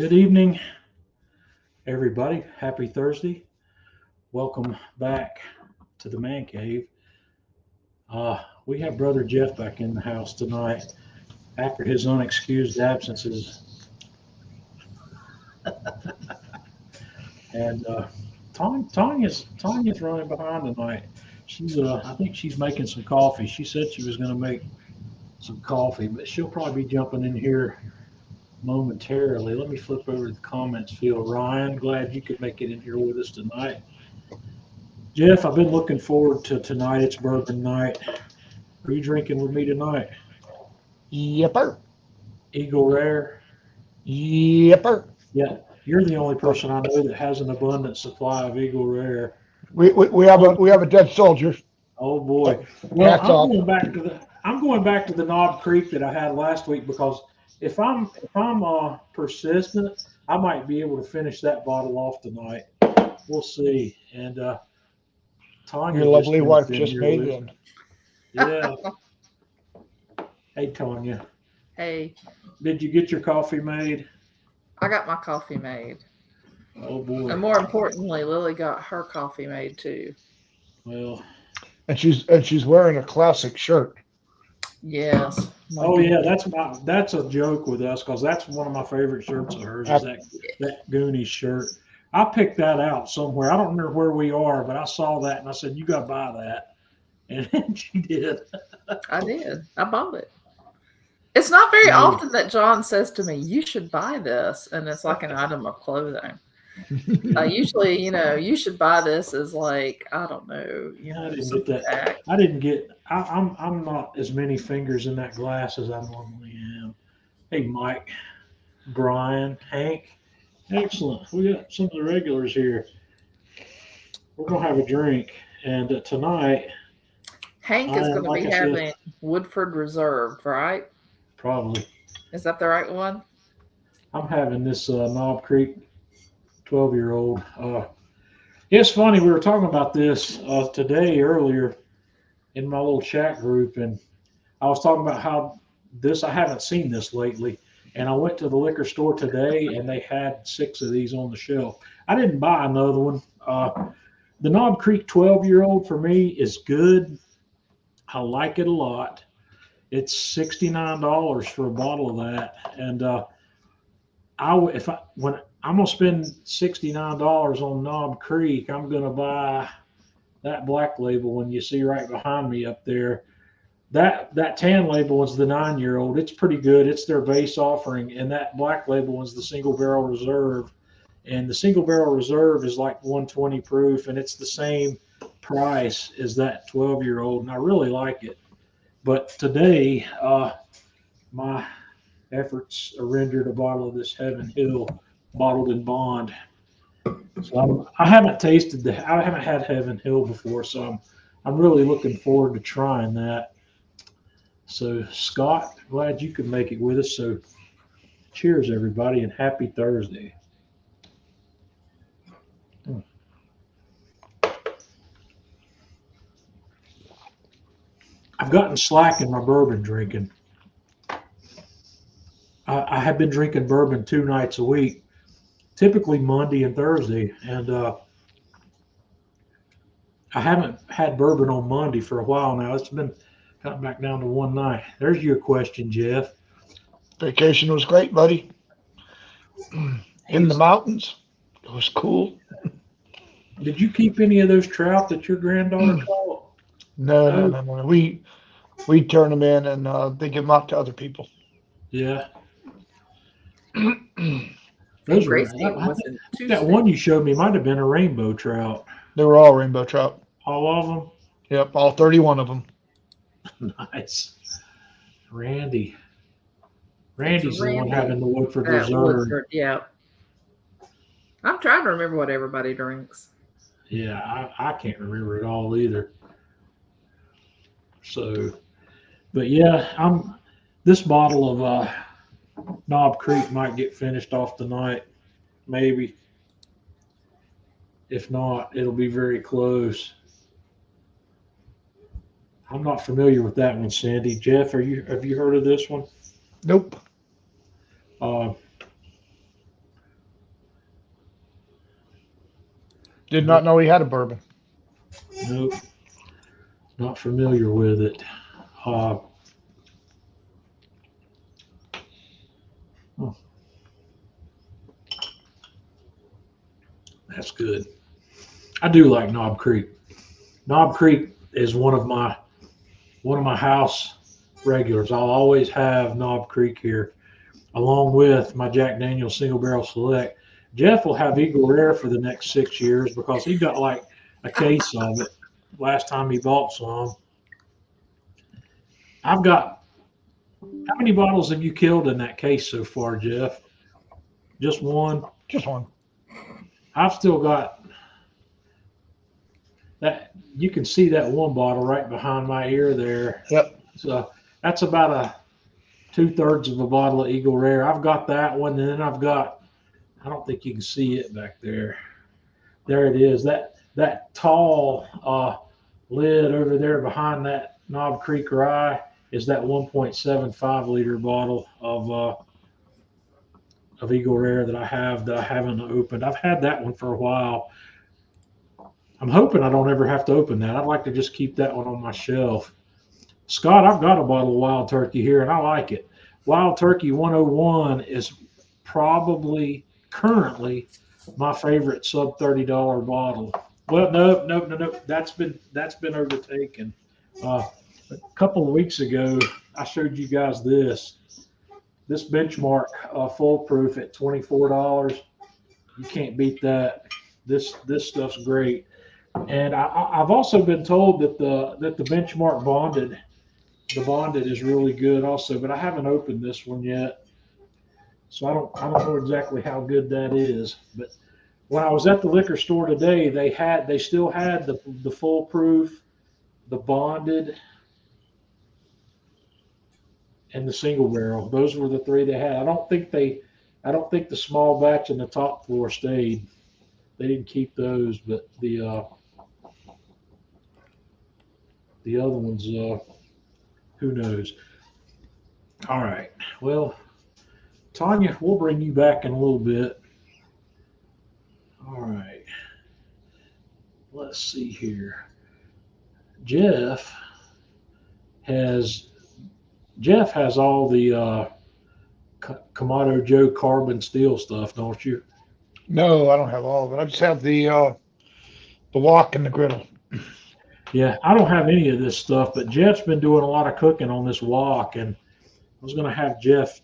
Good evening, everybody. Happy Thursday. Welcome back to the Man Cave. We have Brother Jeff back in the house tonight after his unexcused absences. And Tanya's running behind tonight. I think she's making some coffee. She said she was going to make some coffee, but she'll probably be jumping in here momentarily. Let me flip over to the comments field. Ryan, glad you could make it in here with us tonight. Jeff, I've been looking forward to tonight. It's bourbon night. Are you drinking with me tonight? Yepper. Eagle Rare? Yepper. Yeah, you're the only person I know that has an abundant supply of Eagle Rare. We have a dead soldier. Oh boy. Well, Hats off. I'm going back to the Knob Creek that I had last week because if I'm persistent, I might be able to finish that bottle off tonight. We'll see. And Tanya Your lovely wife in just here made with it in. Yeah. Hey Tanya, Hey, did you get your coffee made? I got my coffee made. Oh boy. And more importantly, Lily got her coffee made too. Well. And she's wearing a classic shirt. Yes. Oh yeah, that's a joke with us because that's one of my favorite shirts of hers is that Goonies shirt. I picked that out somewhere. I don't remember where we are, but I saw that and I said, "You got to buy that," and she did. I did. I bought it. It's not very often that John says to me, "You should buy this," and it's like an item of clothing. Usually, you should buy this as like, I don't know, I didn't get that. I didn't get. I'm not as many fingers in that glass as I normally am. Hey, Mike, Brian, Hank, excellent. We got some of the regulars here. We're gonna have a drink, and tonight Hank is going to be having Woodford Reserve, right? Probably. Is that the right one? I'm having this Knob Creek 12-year-old. It's funny, we were talking about this today earlier in my little chat group, and I was talking about how I haven't seen this lately, and I went to the liquor store today, and they had 6 of these on the shelf. I didn't buy another one. The Knob Creek 12-year-old for me is good. I like it a lot. It's $69 for a bottle of that, and when I'm gonna spend $69 on Knob Creek, I'm gonna buy that black label one you see right behind me up there. That tan label is the 9-year-old. It's pretty good. It's their base offering, and that black label is the single barrel reserve. And the single barrel reserve is like 120 proof, and it's the same price as that 12-year-old, and I really like it. But today, my efforts rendered a bottle of this Heaven Hill bottled in bond. So I haven't I haven't had Heaven Hill before, so I'm really looking forward to trying that. So Scott, glad you could make it with us. So cheers everybody and happy Thursday. I've gotten slack in my bourbon drinking. I have been drinking bourbon 2 nights a week, typically Monday and Thursday, and I haven't had bourbon on Monday for a while now. It's been cut back down to one night. There's your question, Jeff. Vacation was great, buddy. In the mountains. It was cool. Did you keep any of those trout that your granddaughter caught? No. We turn them in and they give them out to other people. Yeah. Those that one you showed me might have been a rainbow trout. They were all rainbow trout. All of them? Yep, all 31 of them. Nice. Randy's the one having the Woodford Reserve. Woodford, yeah. I'm trying to remember what everybody drinks. Yeah, I can't remember it all either. So, but yeah, this bottle of Knob Creek might get finished off tonight, maybe. If not, it'll be very close. I'm not familiar with that one, Sandy. Jeff, have you heard of this one? Nope. Did not know he had a bourbon. Nope, not familiar with it. Uh, oh, that's good. I do like Knob Creek. Knob Creek is one of my house regulars. I'll always have Knob Creek here, along with my Jack Daniel's Single Barrel Select. Jeff will have Eagle Rare for the next 6 years because he got like a case of it last time he bought some. I've got, how many bottles have you killed in that case so far, Jeff? Just one? Just one. I've still got that. You can see that one bottle right behind my ear there. Yep. So that's about a 2/3 of a bottle of Eagle Rare. I've got that one, and then I've got, I don't think you can see it back there. There it is. That tall lid over there behind that Knob Creek Rye is that 1.75 liter bottle of Eagle Rare that I haven't opened. I've had that one for a while. I'm hoping I don't ever have to open that. I'd like to just keep that one on my shelf. Scott, I've got a bottle of Wild Turkey here, and I like it. Wild Turkey 101 is probably currently my favorite sub $30 bottle. Well, no. That's been overtaken. A couple of weeks ago, I showed you guys this Benchmark full proof at $24. You can't beat that. This stuff's great. And I've also been told that the Benchmark bonded is really good also, but I haven't opened this one yet, so I don't know exactly how good that is. But when I was at the liquor store today, they still had the full proof, the bonded, and the single barrel. Those were the three they had. I don't think the small batch and the top floor stayed. They didn't keep those, but the other ones, who knows? All right. Well, Tanya, we'll bring you back in a little bit. All right. Let's see here. Jeff has all the Kamado Joe carbon steel stuff, don't you? No, I don't have all of it. I just have the wok and the griddle. Yeah, I don't have any of this stuff, but Jeff's been doing a lot of cooking on this wok, and I was going to have Jeff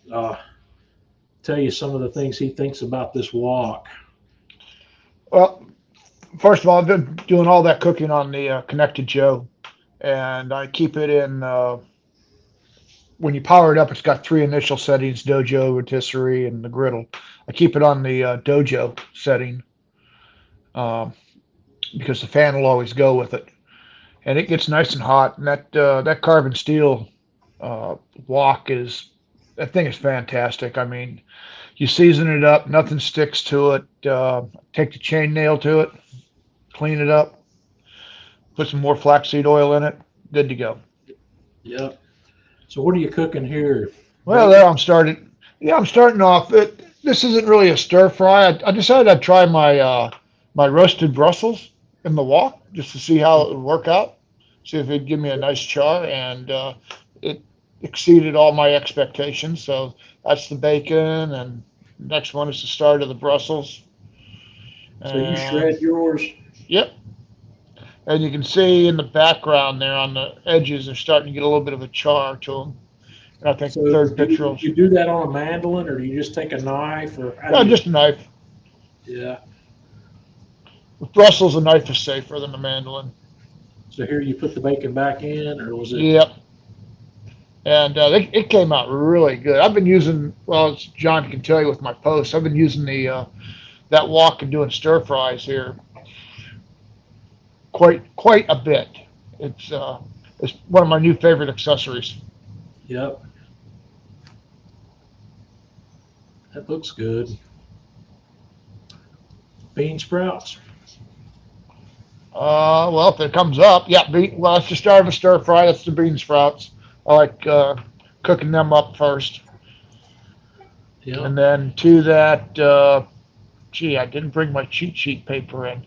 tell you some of the things he thinks about this wok. Well, first of all, I've been doing all that cooking on the Connected Joe, and I keep it in. When you power it up, it's got 3 initial settings: Dojo, Rotisserie, and the griddle. I keep it on the Dojo setting because the fan will always go with it, and it gets nice and hot. And that carbon steel wok that thing is fantastic. I mean, you season it up, nothing sticks to it. Take the chain nail to it, clean it up, put some more flaxseed oil in it, good to go. Yep. So what are you cooking here? Well, there I'm starting. Yeah, I'm starting off. This isn't really a stir fry. I decided I'd try my roasted Brussels in the wok just to see how it would work out. See if it'd give me a nice char, and it exceeded all my expectations. So that's the bacon, and the next one is the start of the Brussels. So you shred yours? Yep. And you can see in the background there on the edges, they're starting to get a little bit of a char to them. And I think So the third picture will. you do that on a mandolin, or do you just take a knife? Or No, just a knife. Yeah. With Brussels, a knife is safer than a mandolin. So here you put the bacon back in, or was it? Yep. And it came out really good. I've been using, well, as John can tell you with my posts, I've been using that wok and doing stir fries here quite a bit. It's one of my new favorite accessories. Yep. That looks good. Bean sprouts. Well, if it comes up, yeah. Well, it's the start of a stir fry. That's the bean sprouts. I like cooking them up first. Yeah. And then to that, I didn't bring my cheat sheet paper in.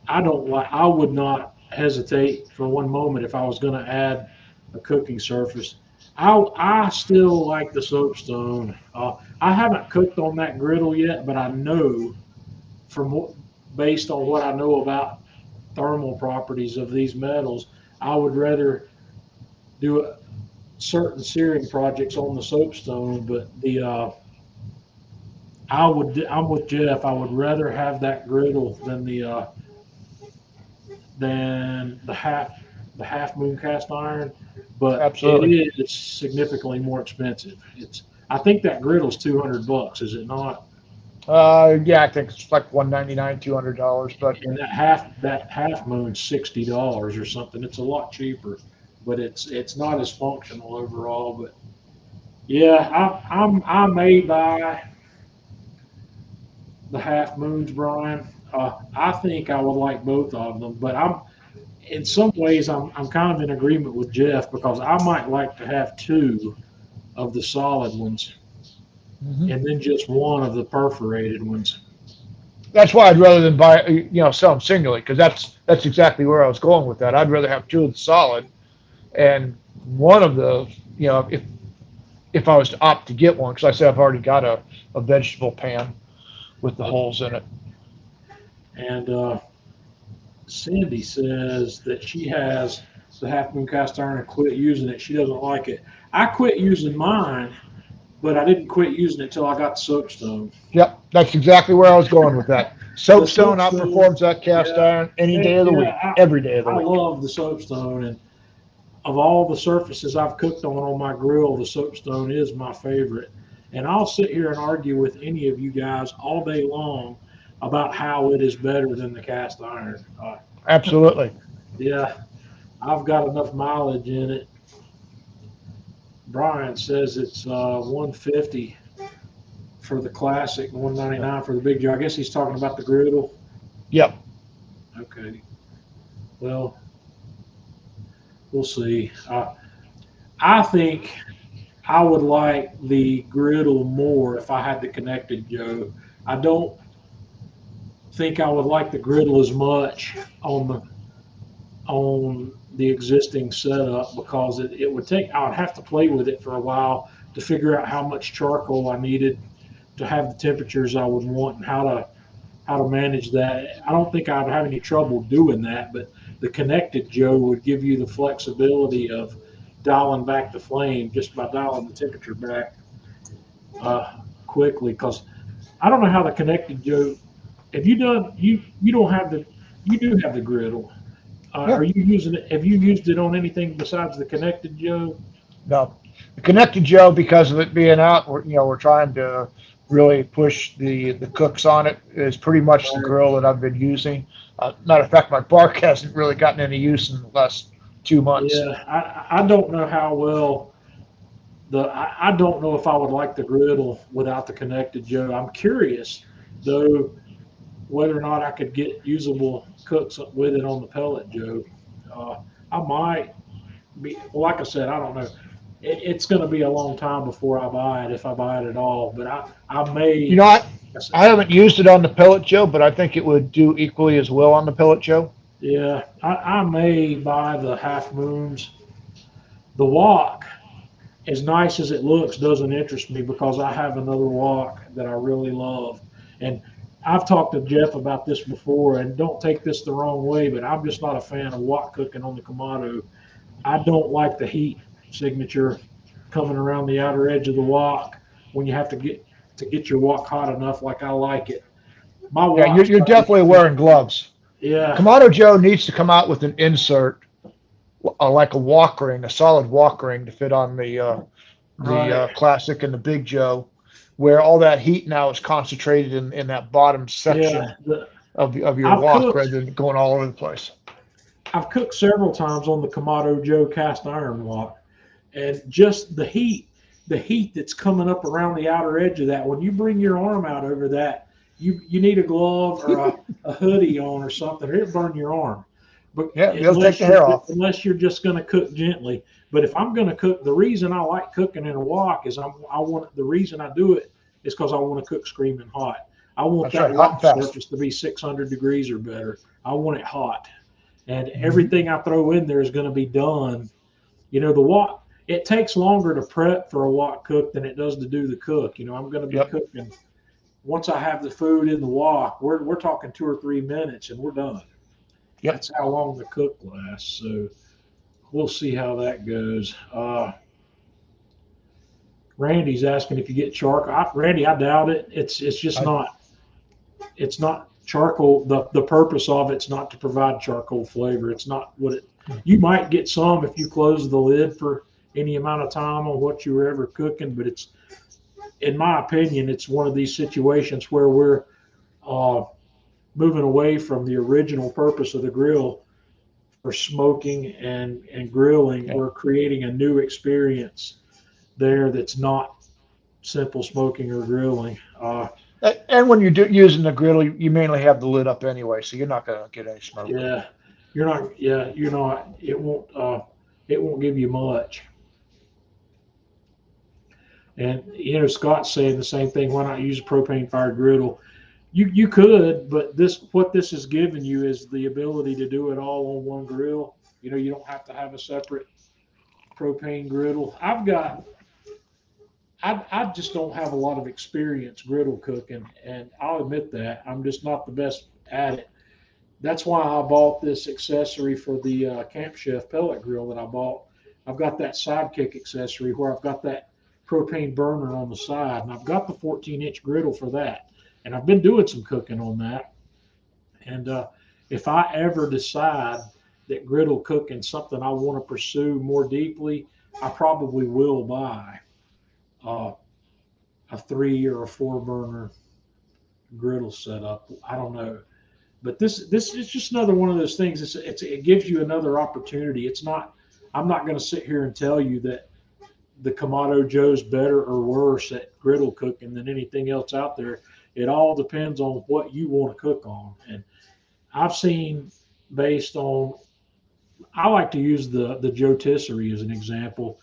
I would not hesitate for one moment if I was going to add a cooking surface. I still like the soapstone. I haven't cooked on that griddle yet, but I know based on what I know about thermal properties of these metals, I would rather do certain searing projects on the soapstone. But I'm with Jeff. I would rather have that griddle than the half moon cast iron, but Absolutely. it is significantly more expensive. I think that griddle's $200, is it not? Yeah, I think it's like $199, $200, but And that half moon's $60 or something. It's a lot cheaper, but it's not as functional overall. But yeah, I may buy the half moons, Brian. I think I would like both of them, but in some ways I'm kind of in agreement with Jeff because I might like to have two of the solid ones Mhm. and then just one of the perforated ones. That's why I'd rather than buy, sell them singly, because that's exactly where I was going with that. I'd rather have two of the solid and one of the, if I was to opt to get one, because I said I've already got a vegetable pan with the holes in it. And Cindy says that she has the half moon cast iron and quit using it. She doesn't like it. I quit using mine, but I didn't quit using it until I got the soapstone. Yep, that's exactly where I was going with that. Soapstone soapstone, outperforms that cast yeah, iron any day of the week, every day of the I week. love the soapstone, and of all the surfaces I've cooked on my grill, the soapstone is my favorite. And I'll sit here and argue with any of you guys all day long about how it is better than the cast iron. Absolutely. Yeah, I've got enough mileage in it. Brian says it's 150 for the classic, 199 for the big joe. I guess he's talking about the griddle. Yep. Okay. Well, we'll see. I think I would like the griddle more if I had the connected Joe. I don't think I would like the griddle as much on the existing setup because it would take I would have to play with it for a while to figure out how much charcoal I needed to have the temperatures I would want and how to manage that. I don't think I'd have any trouble doing that, but the connected Joe would give you the flexibility of dialing back the flame just by dialing the temperature back quickly. Because I don't know how the connected Joe. Have you done you don't have the you do have the griddle. Yeah. Are you using it? Have you used it on anything besides the connected Joe? No. The connected Joe, because of it being out, we're trying to really push the cooks on it. Is pretty much the grill that I've been using. Matter of fact, my bark hasn't really gotten any use in the last 2 months. Yeah, I don't know how well I don't know if I would like the griddle without the connected Joe. I'm curious though whether or not I could get usable cooks with it on the pellet Joe. I might be well, like I said, I don't know. It's going to be a long time before I buy it if I buy it at all. But I may. I haven't used it on the pellet Joe, but I think it would do equally as well on the pellet Joe. Yeah, I may buy the half moons. The wok, as nice as it looks, doesn't interest me because I have another wok that I really love. And I've talked to Jeff about this before, and don't take this the wrong way, but I'm just not a fan of wok cooking on the Kamado. I don't like the heat signature coming around the outer edge of the wok when you have to get your wok hot enough like I like it. Yeah, you're definitely wearing gloves. Yeah. Kamado Joe needs to come out with an insert, like a wok ring, a solid wok ring to fit on the Right. classic and the big Joe, where all that heat now is concentrated in that bottom section Yeah. of your I've wok cooked- rather than going all over the place. I've cooked several times on the Kamado Joe cast iron wok, and just the heat that's coming up around the outer edge of that. When you bring your arm out over that, you need a glove or a hoodie on or something, or it'll burn your arm. But Yeah, it'll take the hair off. unless you're just going to cook gently. But if I'm going to cook, the reason I like cooking in a wok is the reason I do it is because I want to cook screaming hot. I want That's that right, hot wok and fast. surface to be 600 degrees or better. I want it hot, and everything I throw in there is going to be done. The wok, it takes longer to prep for a wok cook than it does to do the cook. I'm going to be Yep. cooking. Once I have the food in the wok, we're talking 2 or 3 minutes and we're done. Yep. That's how long the cook lasts. So we'll see how that goes. Randy's asking if you get charcoal. Randy, I doubt it. It's just not. It's not charcoal. The purpose of it's not to provide charcoal flavor. It's not what it. You might get some if you close the lid for any amount of time on what you were ever cooking, but it's, in my opinion, it's one of these situations where we're moving away from the original purpose of the grill for smoking and grilling. Yeah. We're creating a new experience there that's not simple smoking or grilling. And when you're using the griddle, you mainly have the lid up anyway, so you're not going to get any smoke. Yeah, you're not. Yeah, you're not. It won't. It won't give you much. And Scott's saying the same thing. Why not use a propane fired griddle? You could, but what this is giving you is the ability to do it all on one grill. You don't have to have a separate propane griddle. I just don't have a lot of experience griddle cooking, and I'll admit that. I'm just not the best at it. That's why I bought this accessory for the Camp Chef pellet grill that I bought. I've got that Sidekick accessory where I've got that propane burner on the side, and I've got the 14-inch griddle for that. And I've been doing some cooking on that. And if I ever decide that griddle cooking is something I want to pursue more deeply, I probably will buy a 3 or a 4 burner griddle setup. I don't know, but this is just another one of those things. It gives you another opportunity. It's not. I'm not going to sit here and tell you that the Kamado Joe's better or worse at griddle cooking than anything else out there. It all depends on what you want to cook on. And I've seen, based on, I like to use the Joe Tisserie as an example.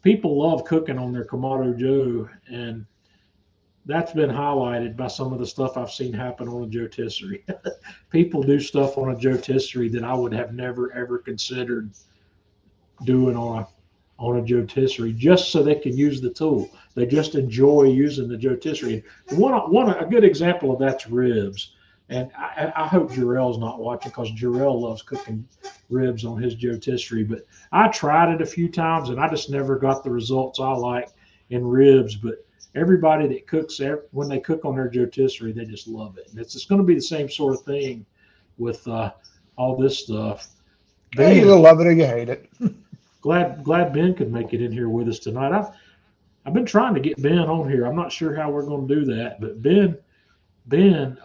People love cooking on their Kamado Joe, and that's been highlighted by some of the stuff I've seen happen on a Joe Tisserie. People do stuff on a Joe Tisserie that I would have never ever considered doing on a Joe Tisserie, just so they can use the tool. They just enjoy using the Joe Tisserie. A good example of that's ribs. And I hope Jarrell's not watching, because Jarrell loves cooking ribs on his Joe Tisserie. But I tried it a few times, and I just never got the results I like in ribs. But everybody that cooks, when they cook on their Joe Tisserie, they just love it. And it's just going to be the same sort of thing with all this stuff. You either love it or you hate it. Glad Ben could make it in here with us tonight. I've been trying to get Ben on here. I'm not sure how we're going to do that, but Ben and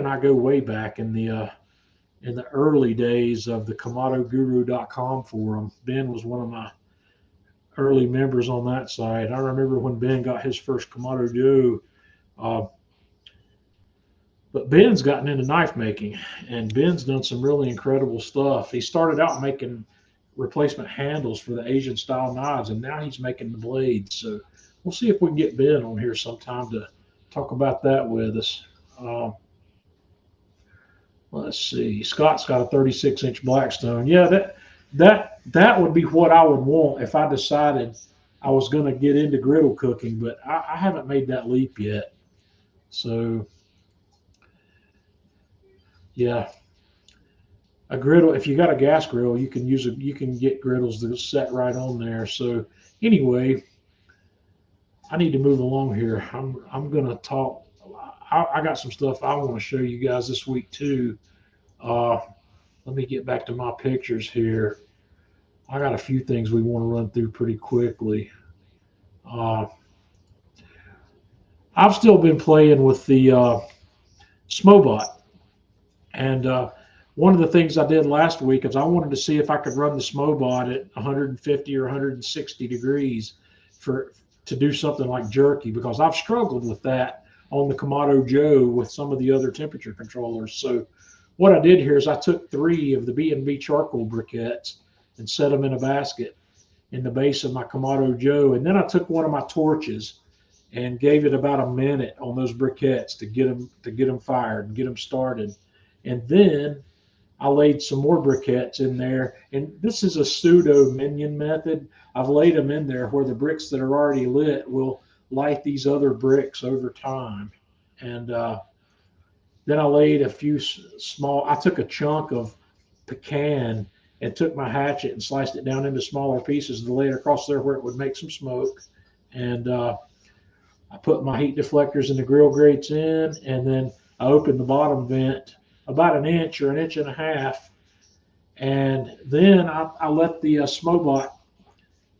I go way back in the early days of the KamadoGuru.com forum. Ben was one of my early members on that site. I remember when Ben got his first Kamado Joe. But Ben's gotten into knife making, and Ben's done some really incredible stuff. He started out making replacement handles for the Asian style knives, and now he's making the blades. So we'll see if we can get Ben on here sometime to talk about that with us. Let's see. Scott's got a 36-inch Blackstone. Yeah, that would be what I would want if I decided I was going to get into griddle cooking, but I haven't made that leap yet. So yeah, a griddle. If you got a gas grill, you can get griddles that set right on there. So anyway, I need to move along here. I'm gonna talk. I got some stuff I want to show you guys this week too. Let me get back to my pictures here. I got a few things we want to run through pretty quickly. I've still been playing with the Smobot. And one of the things I did last week is I wanted to see if I could run the Smobot at 150 or 160 degrees to do something like jerky, because I've struggled with that on the Kamado Joe with some of the other temperature controllers. So what I did here is I took 3 of the B&B charcoal briquettes and set them in a basket in the base of my Kamado Joe. And then I took one of my torches and gave it about a minute on those briquettes to get them fired and get them started. And then I laid some more briquettes in there. And this is a pseudo minion method. I've laid them in there where the bricks that are already lit will light these other bricks over time. And then I laid a few small, I took a chunk of pecan and took my hatchet and sliced it down into smaller pieces to lay it across there where it would make some smoke. And I put my heat deflectors and the grill grates in, and then I opened the bottom vent about an inch or an inch and a half. And then I let the Smobot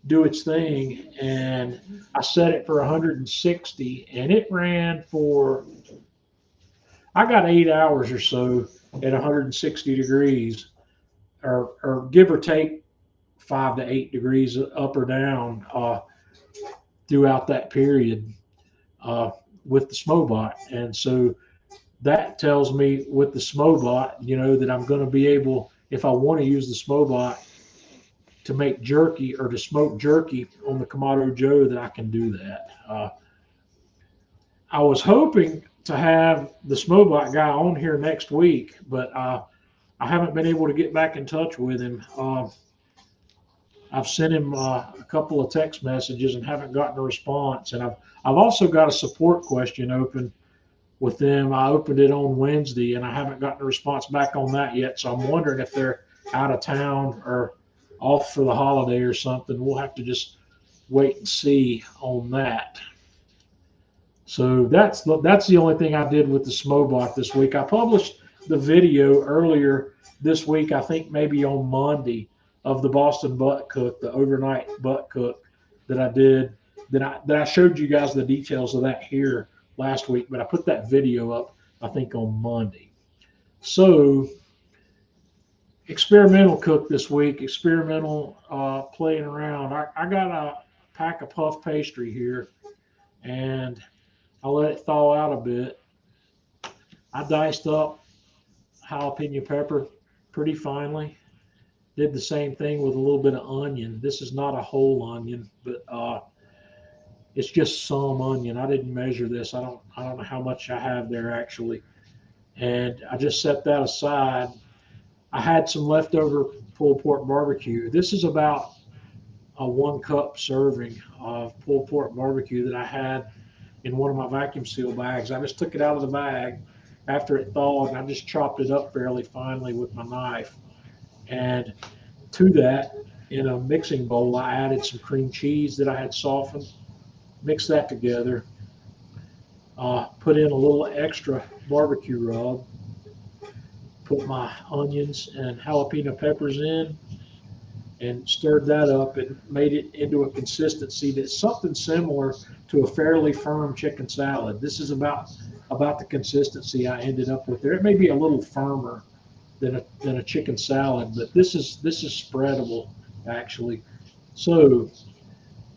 do its thing, and I set it for 160, and it ran for, I got 8 hours or so at 160 degrees, or give or take 5 to 8 degrees up or down throughout that period with the Smobot. And so that tells me with the Smobot, that I'm going to be able, if I want to use the Smobot to make jerky or to smoke jerky on the Kamado Joe, that I can do that. I was hoping to have the Smobot guy on here next week, but I haven't been able to get back in touch with him. I've sent him a couple of text messages and haven't gotten a response. And I've also got a support question open with them. I opened it on Wednesday and I haven't gotten a response back on that yet. So I'm wondering if they're out of town or off for the holiday or something. We'll have to just wait and see on that. So that's the only thing I did with the Smobot this week. I published the video earlier this week, I think maybe on Monday, of the Boston butt cook, the overnight butt cook that I did, that I showed you guys the details of that here last week, but I put that video up, I think, on Monday. So experimental cook this week, experimental playing around. I got a pack of puff pastry here, and I let it thaw out a bit. I diced up jalapeno pepper pretty finely. Did the same thing with a little bit of onion. This is not a whole onion, but it's just some onion. I didn't measure this. I don't know how much I have there actually. And I just set that aside. I had some leftover pulled pork barbecue. This is about a 1 cup serving of pulled pork barbecue that I had in one of my vacuum seal bags. I just took it out of the bag after it thawed, and I just chopped it up fairly finely with my knife. And to that, in a mixing bowl, I added some cream cheese that I had softened, mixed that together, put in a little extra barbecue rub, put my onions and jalapeno peppers in, and stirred that up and made it into a consistency that's something similar to a fairly firm chicken salad. This is about the consistency I ended up with there. It may be a little firmer than a chicken salad, but this is spreadable actually. So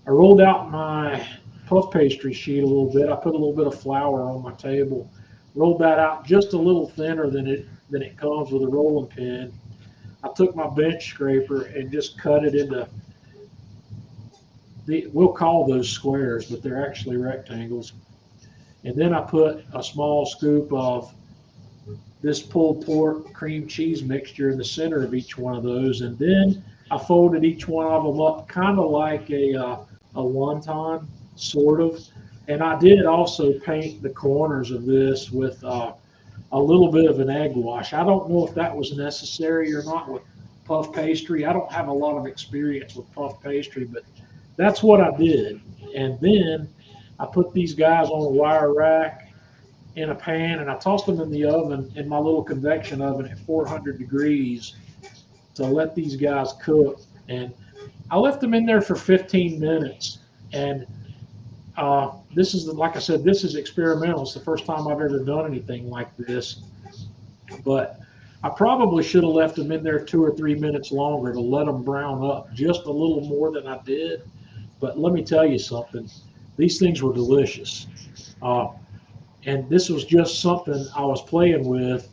I rolled out my puff pastry sheet a little bit. I put a little bit of flour on my table, rolled that out just a little thinner than it comes with a rolling pin. I took my bench scraper and just cut it into we'll call those squares, but they're actually rectangles. And then I put a small scoop of this pulled pork cream cheese mixture in the center of each one of those. And then I folded each one of them up kind of like a wonton, sort of. And I did also paint the corners of this with a little bit of an egg wash. I don't know if that was necessary or not with puff pastry. I don't have a lot of experience with puff pastry, but that's what I did. And then I put these guys on a wire rack in a pan, and I tossed them in the oven, in my little convection oven at 400 degrees to let these guys cook. And I left them in there for 15 minutes. And this is, like I said, this is experimental. It's the first time I've ever done anything like this. But I probably should have left them in there 2 or 3 minutes longer to let them brown up just a little more than I did. But let me tell you something. These things were delicious. And this was just something I was playing with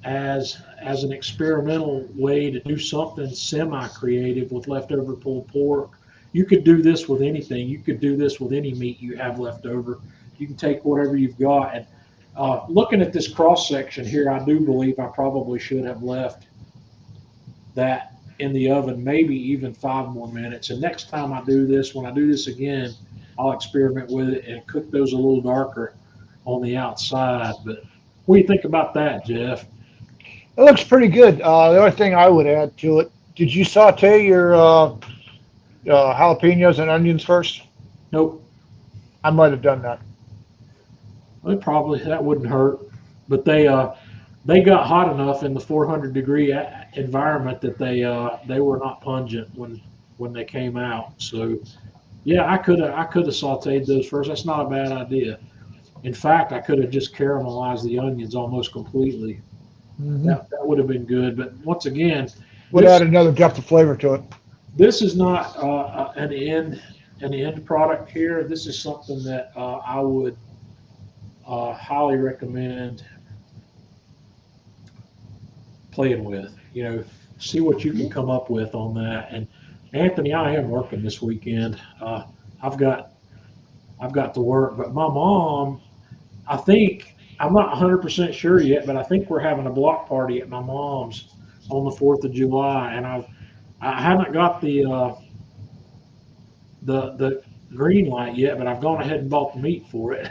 as an experimental way to do something semi-creative with leftover pulled pork you could do this with anything. You could do this with any meat you have left over. You can take whatever you've got. And looking at this cross section here, I do believe I probably should have left that in the oven maybe even 5 more minutes. And next time I do this, when I do this again, I'll experiment with it and cook those a little darker on the outside. But what do you think about that, Jeff? It looks pretty good. The only thing I would add to it, did you saute your jalapenos and onions first? Nope. I might have done that. Well, probably that wouldn't hurt. But they got hot enough in the 400-degree environment that they were not pungent when they came out. So yeah, I could have sauteed those first. That's not a bad idea. In fact, I could have just caramelized the onions almost completely. That would have been good. But once again, Would add another depth of flavor to it. this is not an end product here. This is something that I would highly recommend playing with. See what you can come up with on that. And Anthony, I am working this weekend. I've got to work, but my mom, I think, I'm not 100% sure yet, but I think we're having a block party at my mom's on the 4th of July, and I haven't got the green light yet, but I've gone ahead and bought the meat for it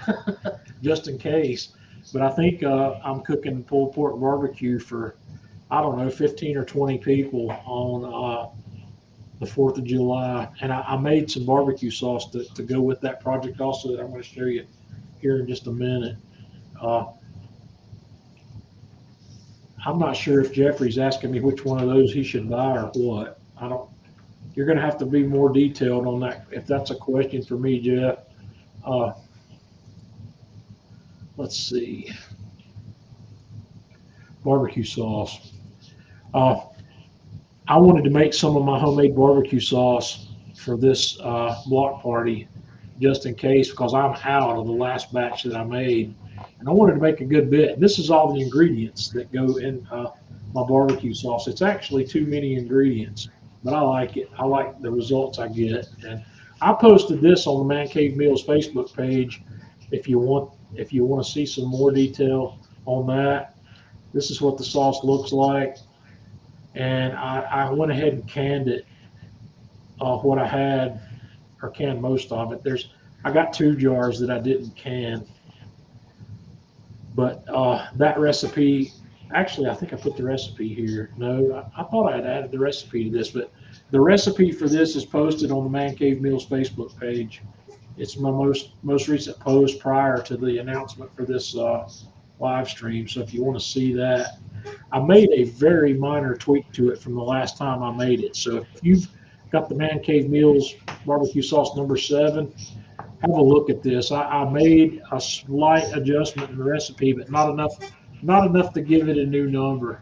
just in case. But I think I'm cooking pulled pork barbecue for, I don't know, 15 or 20 people on the 4th of July. And I made some barbecue sauce to go with that project also that I'm going to show you here in just a minute. I'm not sure if Jeffrey's asking me which one of those he should buy or what. You're going to have to be more detailed on that if that's a question for me, Jeff. Let's see. Barbecue sauce. I wanted to make some of my homemade barbecue sauce for this block party just in case, because I'm out of the last batch that I made. And I wanted to make a good bit. This is all the ingredients that go in my barbecue sauce. It's actually too many ingredients, but I like it. I like the results I get. And I posted this on the Man Cave Meals Facebook page if you want to see some more detail on that. This is what the sauce looks like. And I went ahead and canned it, what I had, or canned most of it. I got 2 jars that I didn't can. But that recipe, actually, I think I put the recipe here. No, I thought I had added the recipe to this, but the recipe for this is posted on the Man Cave Meals Facebook page. It's my most recent post prior to the announcement for this live stream. So if you want to see that, I made a very minor tweak to it from the last time I made it. So if you've got the Man Cave Meals barbecue sauce number 7, have a look at this. I made a slight adjustment in the recipe, but not enough to give it a new number.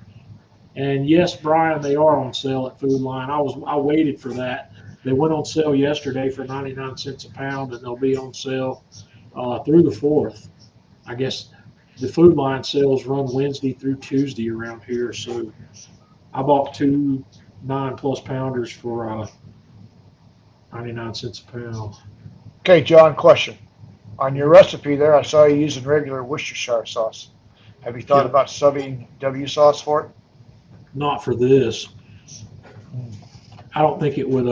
And yes, Brian, they are on sale at Food Line. I waited for that. They went on sale yesterday for 99 cents a pound, and they'll be on sale through the 4th. I guess the Food Line sales run Wednesday through Tuesday around here. So I bought 2 9+ pounders for 99 cents a pound. Okay, John, question. On your recipe there, I saw you using regular Worcestershire sauce. Have you thought about subbing W sauce for it? Not for this. I don't think it would.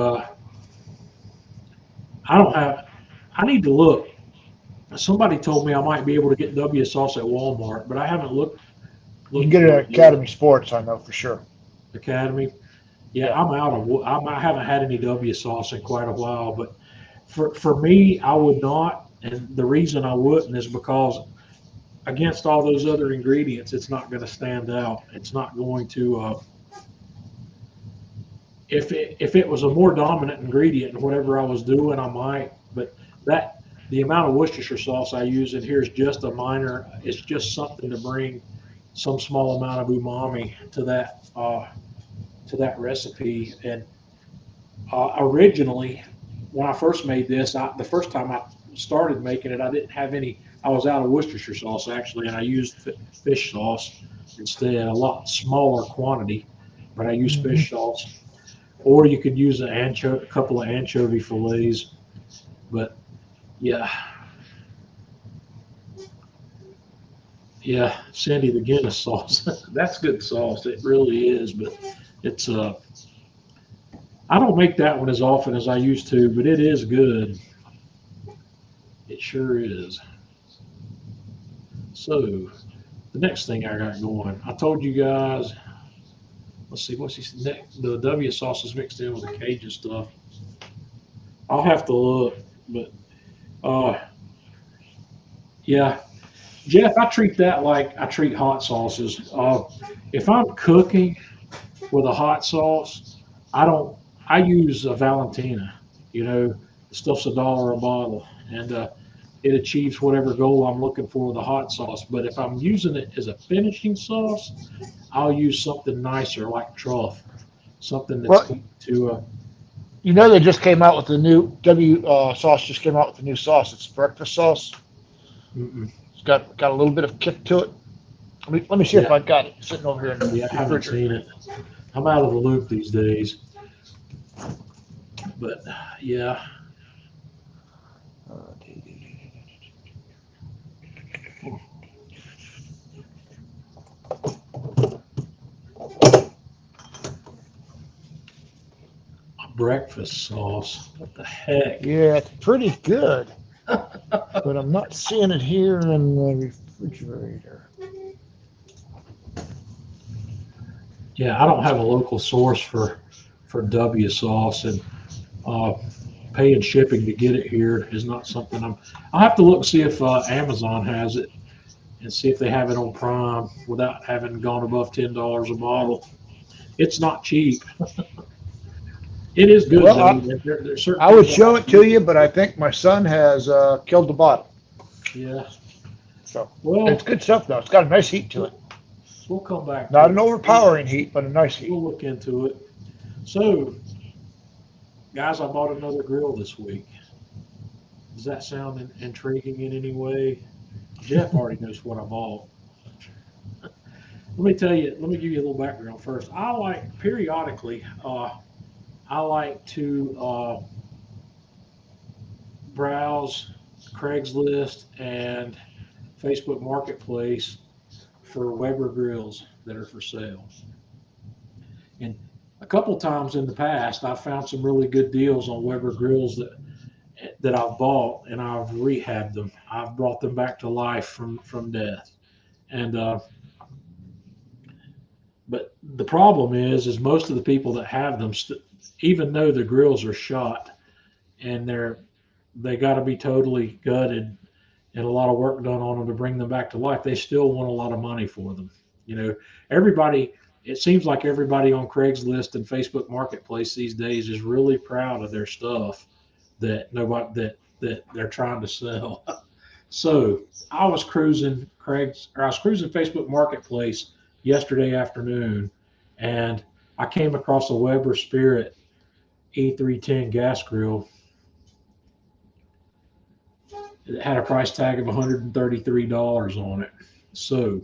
I need to look. Somebody told me I might be able to get W sauce at Walmart, but I haven't looked. You can get it at Academy Sports, I know for sure. Academy. Yeah, I haven't had any W sauce in quite a while, but for me, I would not. And the reason I wouldn't is because against all those other ingredients, it's not going to stand out. It's not going to. If it was a more dominant ingredient in whatever I was doing, I might. But the amount of Worcestershire sauce I use in here is just a minor. It's just something to bring some small amount of umami to that recipe. And originally, when I first made this, the first time I started making it, I didn't have any. I was out of Worcestershire sauce actually, and I used fish sauce instead, a lot smaller quantity, but I used fish sauce. or you could use a couple of anchovy fillets. But yeah, Cindy, the Guinness sauce, that's good sauce. It really is. But it's I don't make that one as often as I used to, but it is good. It sure is. So the next thing I got going, I told you guys. Let's see, what's this next? The W sauce is mixed in with the Cajun stuff. I'll have to look, but yeah, Jeff, I treat that like I treat hot sauces. If I'm cooking with a hot sauce, I use a Valentina. You know, the stuff's $1 a bottle, and it achieves whatever goal I'm looking for with a hot sauce. But if I'm using it as a finishing sauce, I'll use something nicer like truff, something that's to. They just came out with the new sauce. Just came out with the new sauce. It's breakfast sauce. Mm-mm. It's got a little bit of kick to it. Let me see if I got it sitting over here in the I haven't seen it. I'm out of the loop these days. But yeah. Breakfast sauce. What the heck? Yeah, it's pretty good. But I'm not seeing it here in the refrigerator. Yeah, I don't have a local source for W sauce, and paying shipping to get it here is not something I'll have to look and see if Amazon has it and see if they have it on Prime without having gone above $10 a bottle. It's not cheap. It is good. Well, I would show it to you, but I think my son has killed the bottle. Yeah. So well, it's good stuff though. It's got a nice heat to it. We'll come back. Not an overpowering heat, but a nice heat. We'll look into it. So, guys, I bought another grill this week. Does that sound intriguing in any way? Jeff already knows what I bought. Let me give you a little background first. I like periodically. I like to browse Craigslist and Facebook Marketplace for Weber grills that are for sale. And a couple times in the past, I've found some really good deals on Weber grills that I've bought, and I've rehabbed them. I've brought them back to life from death. And but the problem is most of the people that have them, even though the grills are shot and they got to be totally gutted and a lot of work done on them to bring them back to life, they still want a lot of money for them. It seems like everybody on Craigslist and Facebook Marketplace these days is really proud of their stuff that they're trying to sell. So I was cruising Facebook Marketplace yesterday afternoon, and I came across a Weber Spirit E310 gas grill. It had a price tag of $133 on it. So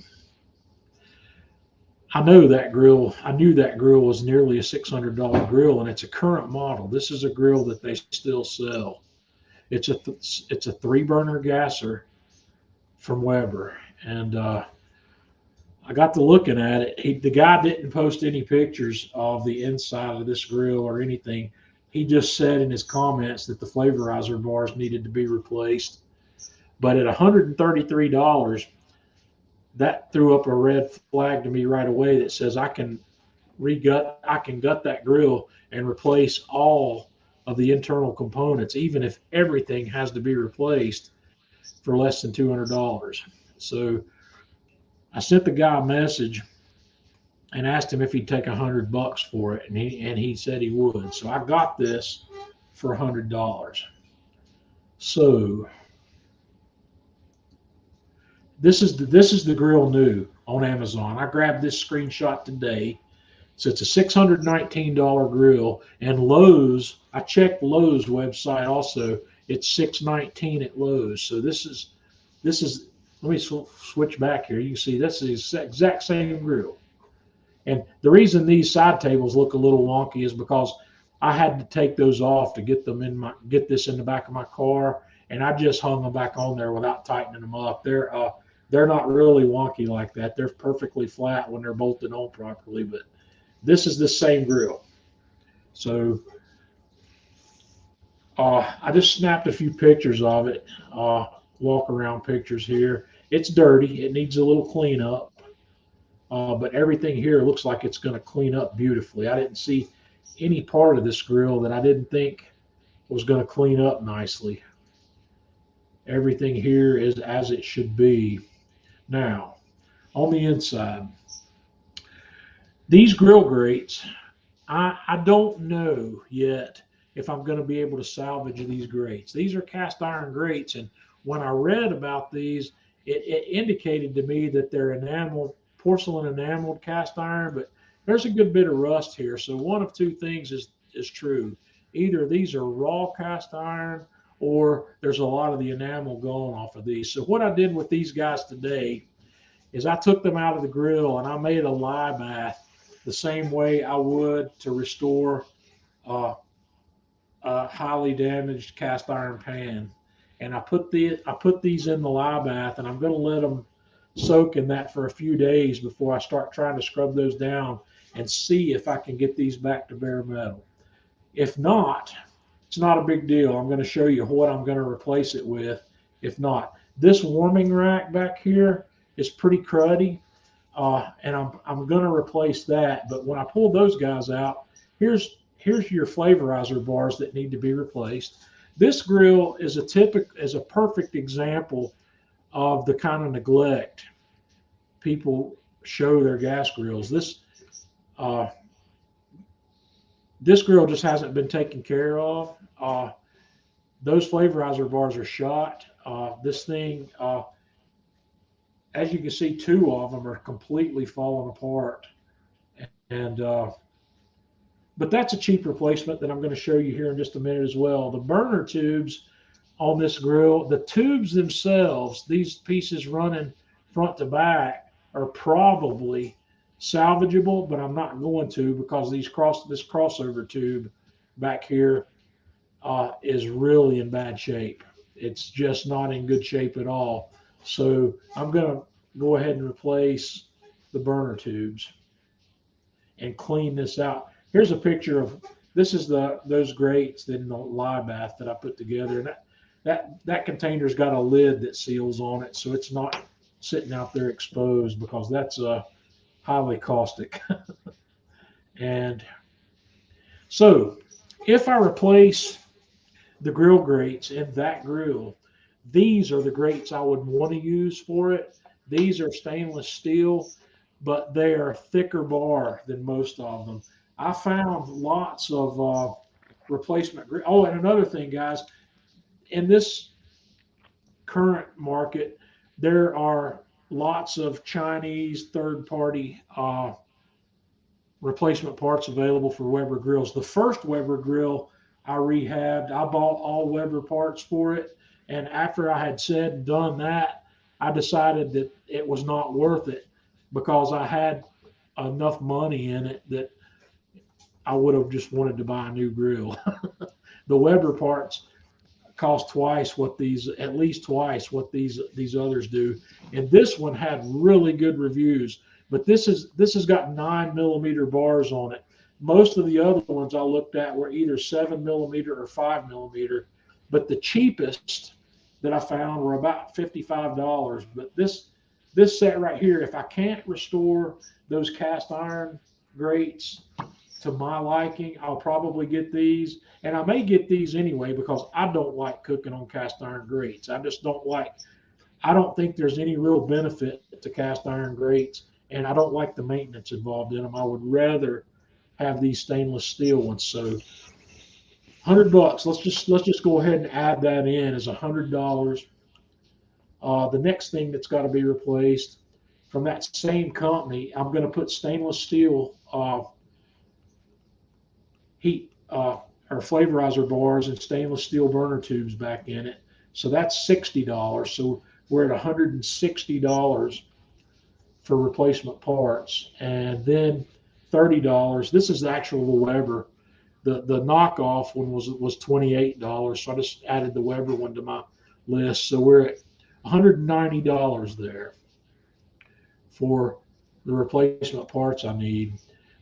I knew that grill was nearly a $600 grill, and it's a current model. This is a grill that they still sell. It's a 3-burner gasser from Weber, and I got to looking at it. The guy didn't post any pictures of the inside of this grill or anything. He just said in his comments that the flavorizer bars needed to be replaced. But at $133, that threw up a red flag to me right away that says I can gut that grill and replace all of the internal components, even if everything has to be replaced, for less than $200. So I sent the guy a message and asked him if he'd take $100 for it, and he said he would. So I got this for $100. So this is the grill new on Amazon. I grabbed this screenshot today. So it's a $619 grill, and Lowe's. I checked Lowe's website also. It's $619 at Lowe's. So this is. Let me switch back here. You can see this is the exact same grill. And the reason these side tables look a little wonky is because I had to take those off to get this in the back of my car, and I just hung them back on there without tightening them up. They're not really wonky like that. They're perfectly flat when they're bolted on properly. But this is the same grill. So I just snapped a few pictures of it. Walk around pictures here. It's dirty. It needs a little cleanup. But everything here looks like it's going to clean up beautifully. I didn't see any part of this grill that I didn't think was going to clean up nicely. Everything here is as it should be. Now, on the inside, these grill grates, I don't know yet if I'm going to be able to salvage these grates. These are cast iron grates, and when I read about these, it indicated to me that they're porcelain enameled cast iron, but there's a good bit of rust here. So one of two things is true. Either these are raw cast iron, or there's a lot of the enamel gone off of these. So what I did with these guys today is I took them out of the grill and I made a lye bath the same way I would to restore a highly damaged cast iron pan. And I put these in the lye bath, and I'm going to let them soak in that for a few days before I start trying to scrub those down and see if I can get these back to bare metal. If not, it's not a big deal. I'm going to show you what I'm going to replace it with. If not, this warming rack back here is pretty cruddy, and I'm going to replace that. But when I pull those guys out, here's your flavorizer bars that need to be replaced. This grill is a perfect example of the kind of neglect people show their gas grills. This grill just hasn't been taken care of. Those flavorizer bars are shot. This thing, as you can see, two of them are completely falling apart. And but that's a cheap replacement that I'm going to show you here in just a minute as well. The burner tubes on this grill, the tubes themselves, these pieces running front to back, are probably salvageable, but I'm not going to, because this crossover tube back here is really in bad shape. It's just not in good shape at all. So I'm going to go ahead and replace the burner tubes and clean this out. Here's a picture of, this is those grates in the lye bath that I put together, and that container's got a lid that seals on it, so it's not sitting out there exposed, because that's highly caustic. And so if I replace the grill grates in that grill, these are the grates I would want to use for it. These are stainless steel, but they are thicker bar than most of them. I found lots of replacement. Oh, and another thing, guys, in this current market, there are lots of Chinese third-party replacement parts available for Weber grills. The first Weber grill I rehabbed, I bought all Weber parts for it. And after I had said and done that, I decided that it was not worth it, because I had enough money in it that I would have just wanted to buy a new grill. The Weber parts cost at least twice what these others do. And this one had really good reviews, but this has got 9mm bars on it. Most of the other ones I looked at were either 7mm or 5mm, but the cheapest that I found were about $55. But this set right here, if I can't restore those cast iron grates to my liking, I'll probably get these. And I may get these anyway, because I don't like cooking on cast iron grates. I don't think there's any real benefit to cast iron grates, and I don't like the maintenance involved in them. I would rather have these stainless steel ones. So $100. Let's just go ahead and add that in as $100. The next thing that's got to be replaced from that same company, I'm going to put stainless steel heat or flavorizer bars and stainless steel burner tubes back in it. So that's $60. So we're at $160 for replacement parts. And then $30. This is the actual Weber. The knockoff one was $28, so I just added the Weber one to my list. So we're at $190 there for the replacement parts I need.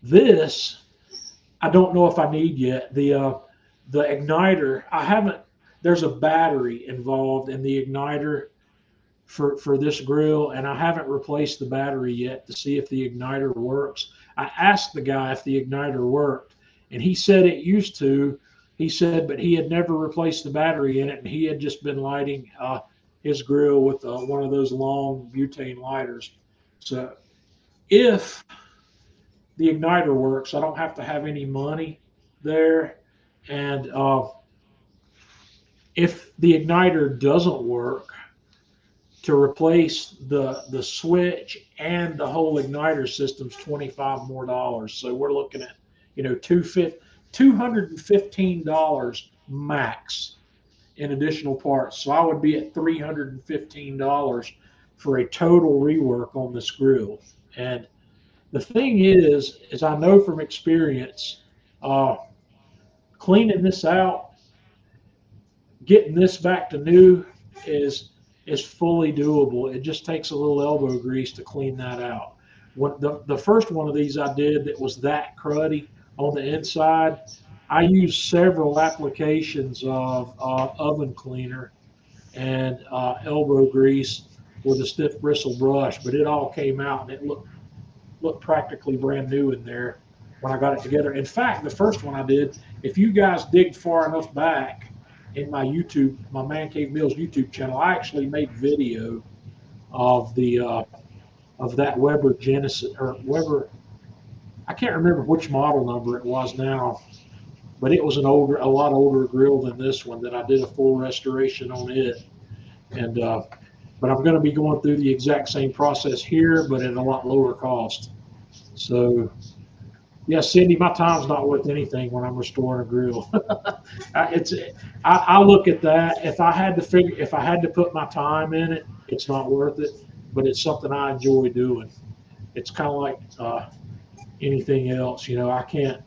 This I don't know if I need yet. The igniter, I haven't. There's a battery involved in the igniter for this grill, and I haven't replaced the battery yet to see if the igniter works. I asked the guy if the igniter worked, and he said it used to. He said, but he had never replaced the battery in it, and he had just been lighting his grill with one of those long butane lighters. So if the igniter works, I don't have to have any money there. And if the igniter doesn't work, to replace the switch and the whole igniter system's $25 more. So we're looking at, $215 max in additional parts. So I would be at $315 for a total rework on this grill. And the thing is I know from experience, cleaning this out, getting this back to new is fully doable. It just takes a little elbow grease to clean that out. When the first one of these I did that was that cruddy on the inside, I used several applications of oven cleaner and elbow grease with a stiff bristle brush, but it all came out and it looked practically brand new in there when I got it together. In fact, the first one I did, if you guys dig far enough back in my YouTube, my Man Cave Meals YouTube channel, I actually made video of that Weber Genesis, or Weber, I can't remember which model number it was now, but it was a lot older grill than this one that I did a full restoration on it. And but I'm going to be going through the exact same process here, but at a lot lower cost. So yeah, Cindy, my time's not worth anything when I'm restoring a grill. I look at that. If I had to put my time in it, it's not worth it. But it's something I enjoy doing. It's kind of like anything else, I can't.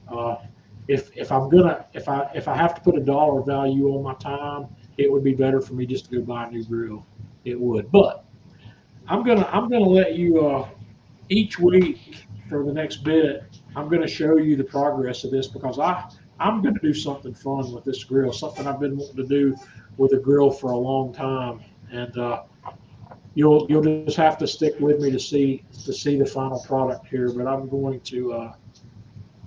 If I have to put a dollar value on my time, it would be better for me just to go buy a new grill. It would. But I'm gonna let you each week for the next bit. I'm going to show you the progress of this because I'm going to do something fun with this grill, something I've been wanting to do with a grill for a long time. And you'll just have to stick with me to see the final product here. But I'm going to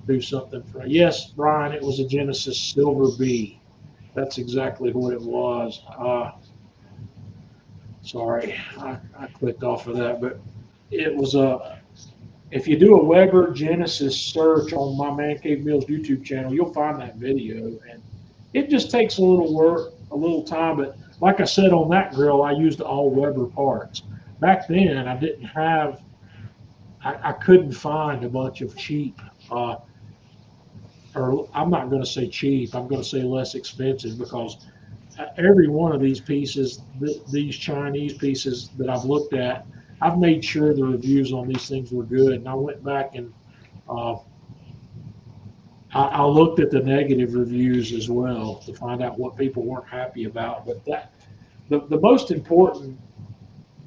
do something for. Yes, Brian, it was a Genesis Silver B. That's exactly what it was. Sorry, I clicked off of that, but it was a. If you do a Weber Genesis search on my Man Cave Meals YouTube channel, you'll find that video. And it just takes a little work, a little time. But like I said, on that grill, I used all Weber parts. Back then, I didn't have, I couldn't find a bunch of cheap, or I'm not going to say cheap, I'm going to say less expensive, because every one of these pieces, these Chinese pieces that I've looked at, I've made sure the reviews on these things were good, and I went back and I looked at the negative reviews as well to find out what people weren't happy about. But the most important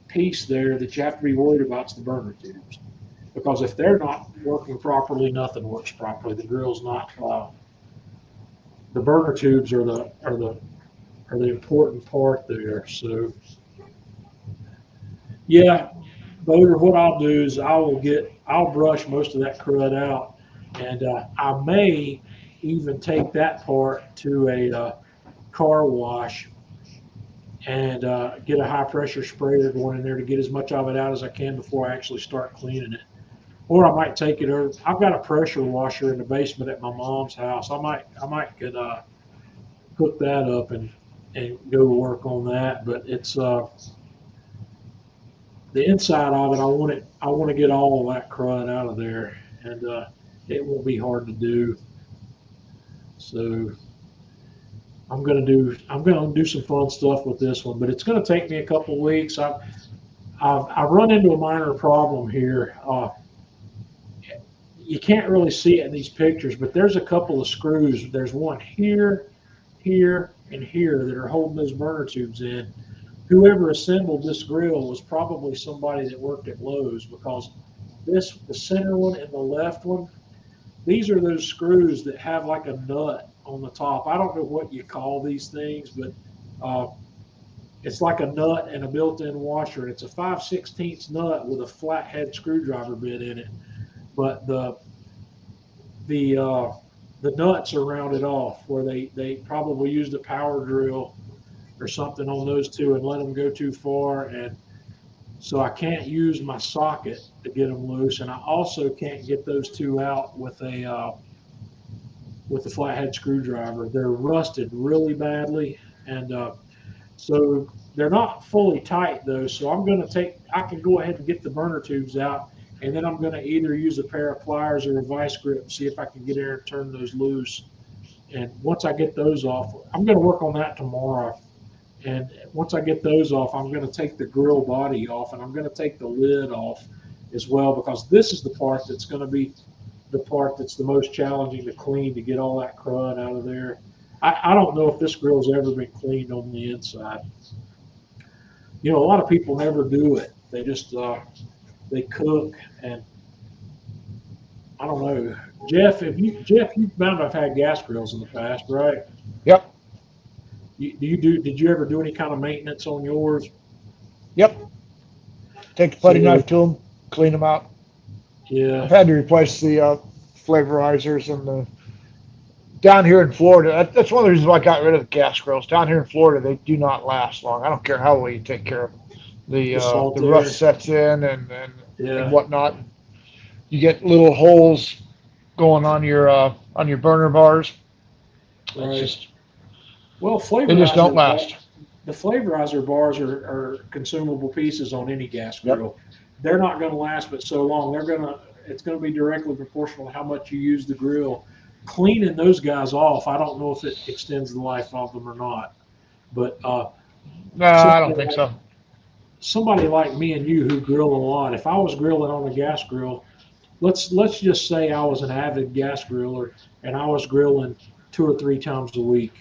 piece there that you have to be worried about is the burner tubes, because if they're not working properly, nothing works properly. The grill's not. The burner tubes are the important part there. So yeah. Boater, what I'll do is I'll brush most of that crud out, and I may even take that part to a car wash and get a high pressure sprayer going in there to get as much of it out as I can before I actually start cleaning it. Or I might take it over. I've got a pressure washer in the basement at my mom's house. I might could hook that up and go work on that, but it's the inside of it, I want to get all of that crud out of there, and it won't be hard to do. So I'm gonna do some fun stuff with this one, but it's gonna take me a couple of weeks. I've run into a minor problem here. you can't really see it in these pictures, but there's a couple of screws. There's one here, here, and here that are holding those burner tubes in. Whoever assembled this grill was probably somebody that worked at Lowe's, because the center one and the left one, these are those screws that have like a nut on the top. I don't know what you call these things, but it's like a nut and a built-in washer. It's a 5/16 nut with a flathead screwdriver bit in it, but the nuts are rounded off, where they probably used a power drill or something on those two and let them go too far, and so I can't use my socket to get them loose, and I also can't get those two out with a flathead screwdriver. They're rusted really badly, and so they're not fully tight though. So I can go ahead and get the burner tubes out, and then I'm going to either use a pair of pliers or a vice grip and see if I can get there and turn those loose. And once I get those off, I'm going to work on that tomorrow. And once I get those off, I'm going to take the grill body off, and I'm going to take the lid off as well, because this is the part that's going to be the part that's the most challenging to clean, to get all that crud out of there. I don't know if this grill's ever been cleaned on the inside. You know, a lot of people never do it. They just they cook, and I don't know. Jeff, you bound to have had gas grills in the past, right? Yep. Did you ever do any kind of maintenance on yours? Yep. Take the putty knife to them, clean them out. Yeah. I've had to replace the flavorizers and the. Down here in Florida, that's one of the reasons why I got rid of the gas grills. Down here in Florida, they do not last long. I don't care how well you take care of them. The rust sets in and whatnot. You get little holes going on your burner bars. Right. Well, they just don't last. The flavorizer bars are consumable pieces on any gas grill. Yep. They're not going to last but so long. It's going to be directly proportional to how much you use the grill. Cleaning those guys off, I don't know if it extends the life of them or not. But no, I don't think so. Somebody like me and you who grill a lot, if I was grilling on a gas grill, let's just say I was an avid gas griller and I was grilling 2 or 3 times a week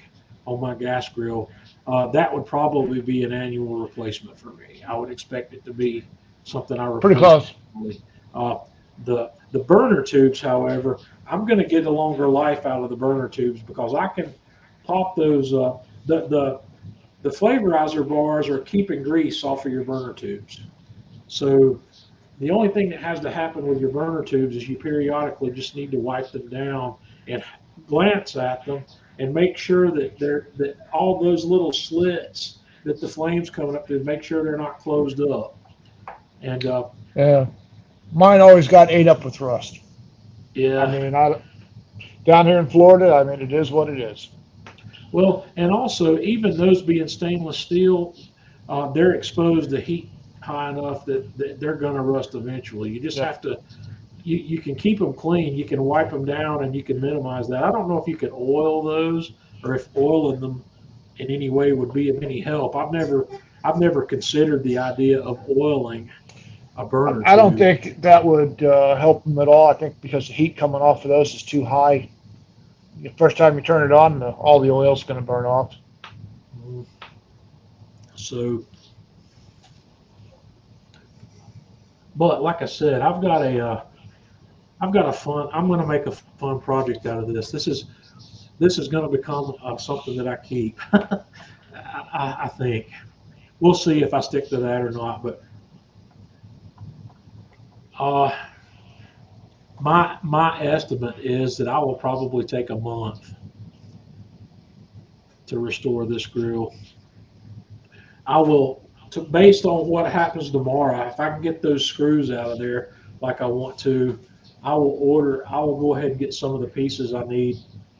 on my gas grill, that would probably be an annual replacement for me. I would expect it to be something I replace. Pretty close. The burner tubes, however, I'm going to get a longer life out of the burner tubes, because I can pop those. The flavorizer bars are keeping grease off of your burner tubes. So the only thing that has to happen with your burner tubes is you periodically just need to wipe them down and glance at them and make sure that all those little slits that the flame's coming up to, make sure they're not closed up. And yeah, mine always got ate up with rust. Yeah. I mean, down here in Florida, I mean, it is what it is. Well, and also, even those being stainless steel, they're exposed to heat high enough that they're going to rust eventually. You just have to, you can keep them clean, you can wipe them down, and you can minimize that. I don't know if you can oil those, or if oiling them in any way would be of any help. I've never considered the idea of oiling a burner. I don't think that would help them at all. I think because the heat coming off of those is too high. The first time you turn it on, all the oil's going to burn off. So, but like I said, I'm going to make a fun project out of this. This is going to become something that I keep. I think. We'll see if I stick to that or not, but my estimate is that I will probably take a month to restore this grill. I will, based on what happens tomorrow, if I can get those screws out of there like I want to, I will go ahead and get some of the pieces I need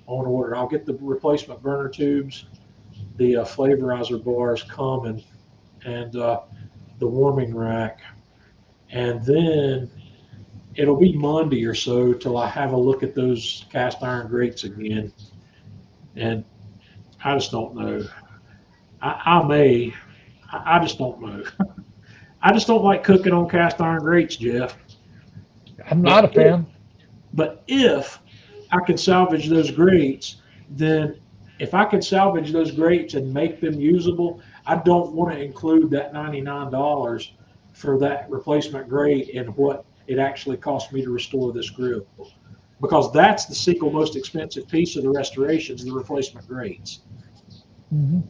on order. I'll get the replacement burner tubes, the flavorizer bars coming, and the warming rack. And then it'll be Monday or so till I have a look at those cast iron grates again. And I just don't know. I just don't know. I just don't like cooking on cast iron grates, Jeff. I'm not a fan. But if I can salvage those grates, then if I can salvage those grates and make them usable, I don't want to include that $99 for that replacement grate in what it actually cost me to restore this grill. Because that's the single most expensive piece of the restorations, the replacement grates. Mhm.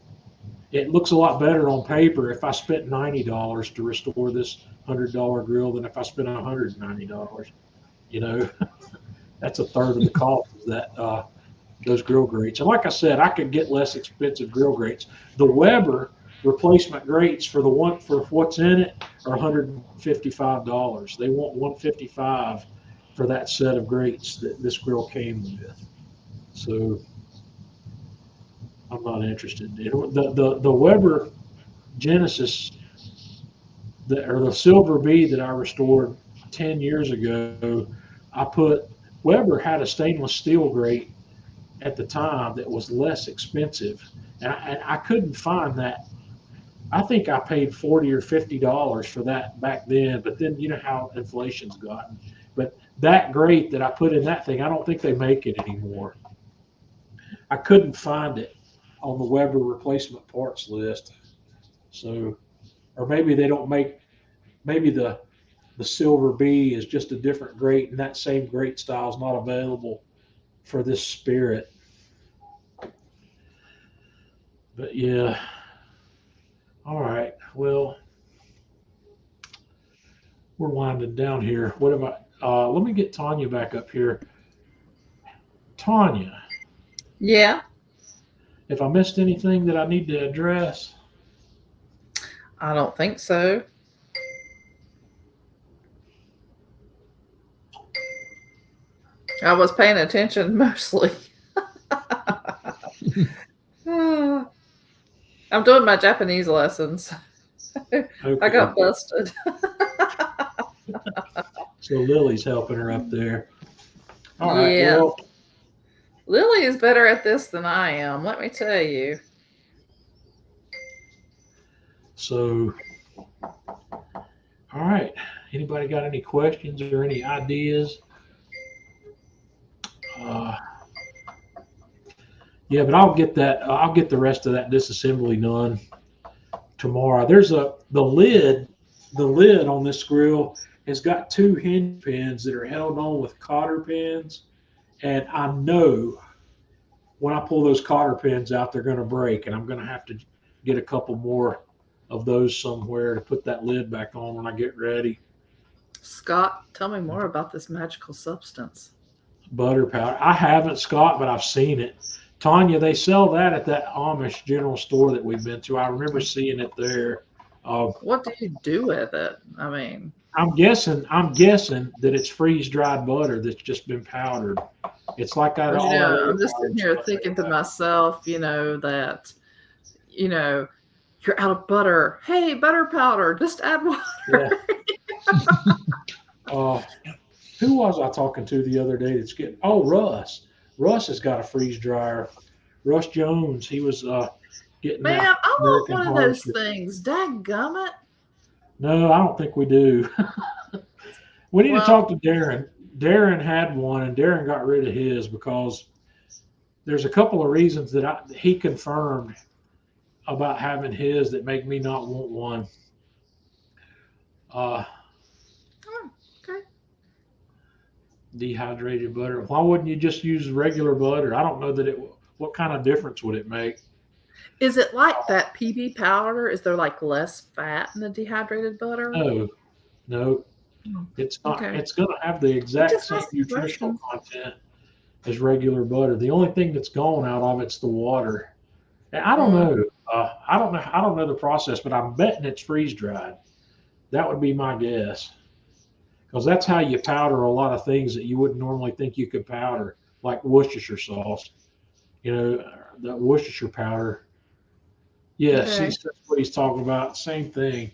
It looks a lot better on paper if I spent $90 to restore this $100 grill than if I spent $190. You know, that's a third of the cost of that those grill grates. And like I said, I could get less expensive grill grates. The Weber replacement grates for what's in it are $155. They want $155 for that set of grates that this grill came with. So I'm not interested. The Weber Genesis, or the Silver Bee that I restored 10 years ago, Weber had a stainless steel grate at the time that was less expensive, and I couldn't find that. I think I paid $40 or $50 for that back then, but then you know how inflation's gotten. But that grate that I put in that thing, I don't think they make it anymore. I couldn't find it on the Weber replacement parts list. So, or maybe they don't make, maybe the Silver Bee is just a different grate, and that same grate style is not available for this Spirit. But yeah, all right. Well, we're winding down here. What about? Let me get Tanya back up here. Tanya, Yeah, if I missed anything that I need to address, I don't think so. I was paying attention mostly. I'm doing my Japanese lessons. okay. I got busted. So Lily's helping her up there. All right. Yeah. Well, Lily is better at this than I am, let me tell you. so, all right. Anybody got any questions or any ideas? Yeah, but I'll get that. I'll get the rest of that disassembly done tomorrow. There's the lid on this grill has got two hinge pins that are held on with cotter pins, and I know when I pull those cotter pins out, they're going to break, and I'm going to have to get a couple more of those somewhere to put that lid back on when I get ready. Scott, tell me more about this magical substance. Butter powder. I haven't, Scott, but I've seen it. Tanya, they sell that at that Amish general store that we've been to. I remember seeing it there. What do you do with it? I mean, I'm guessing that it's freeze dried butter that's just been powdered. It's like that. I'm just sitting here thinking to myself, that, you're out of butter. Hey, butter powder, just add water. Yeah. Who was I talking to the other day that's getting? Oh, Russ. Russ has got a freeze dryer. Russ Jones, he was getting. Man, that I want American one of those Harvester. things. Dadgummit. No, I don't think we do. We need to talk to Darren. Darren had one, and Darren got rid of his because there's a couple of reasons that he confirmed about having his that make me not want one. Okay. Dehydrated butter. Why wouldn't you just use regular butter? I don't know that what kind of difference would it make? Is it like that PB powder? Is there like less fat in the dehydrated butter? No. It's not. Okay. It's going to have the exact same nutritional content as regular butter. The only thing that's gone out of it's the water. And I don't know. I don't know the process, but I'm betting it's freeze dried. That would be my guess, because that's how you powder a lot of things that you wouldn't normally think you could powder, like Worcestershire sauce. The Worcestershire powder. Yes, Okay. that's what he's talking about. Same thing.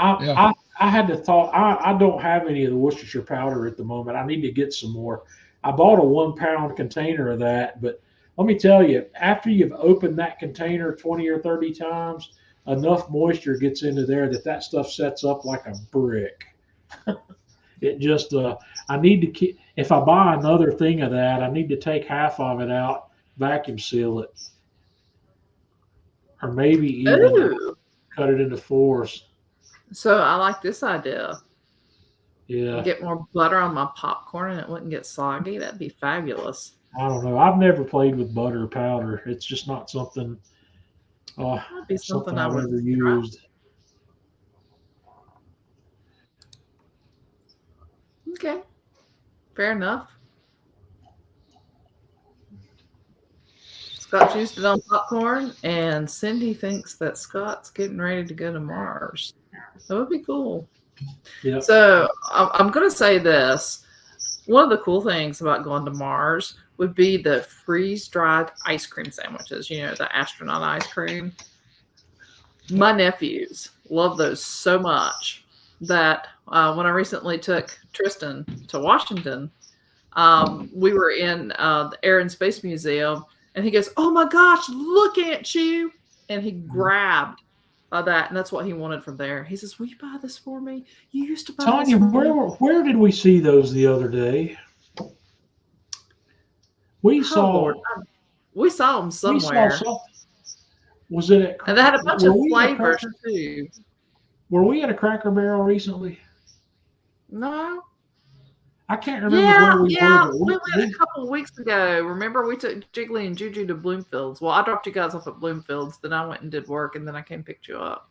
Yeah. I had to thought. I don't have any of the Worcestershire powder at the moment. I need to get some more. I bought a 1 pound container of that, but let me tell you, after you've opened that container 20 or 30 times, enough moisture gets into there that stuff sets up like a brick. It just, I need to keep, if I buy another thing of that, I need to take half of it out, vacuum seal it, or maybe even Ooh. cut it into fours. So I like this idea. Yeah, Get more butter on my popcorn and it wouldn't get soggy. That'd be fabulous. I don't know. I've never played with butter powder. It's just not something That'd be something something I I've would ever try. used. Okay. Fair enough. Scott's used it on popcorn, and Cindy thinks that Scott's getting ready to go to Mars. That would be cool. Yeah. So I'm going to say this. One of the cool things about going to Mars would be the freeze-dried ice cream sandwiches, the astronaut ice cream. My nephews love those so much that when I recently took Tristan to Washington, we were in the Air and Space Museum, and he goes, "Oh my gosh, look at you!" And he grabbed that, and that's what he wanted from there. He says, "Will you buy this for me? You used to buy Tanya, this for me." where did we see those the other day? We Oh, saw Lord. We saw them we somewhere. saw something. Was it at? And they had a bunch were of we at a flavors Cracker- too. Were we at a Cracker Barrel recently? No. I can't remember where we Yeah. were. We went a couple of weeks ago. Remember, we took Jiggly and Juju to Bloomfields. Well, I dropped you guys off at Bloomfields. Then I went and did work, and then I came and picked you up.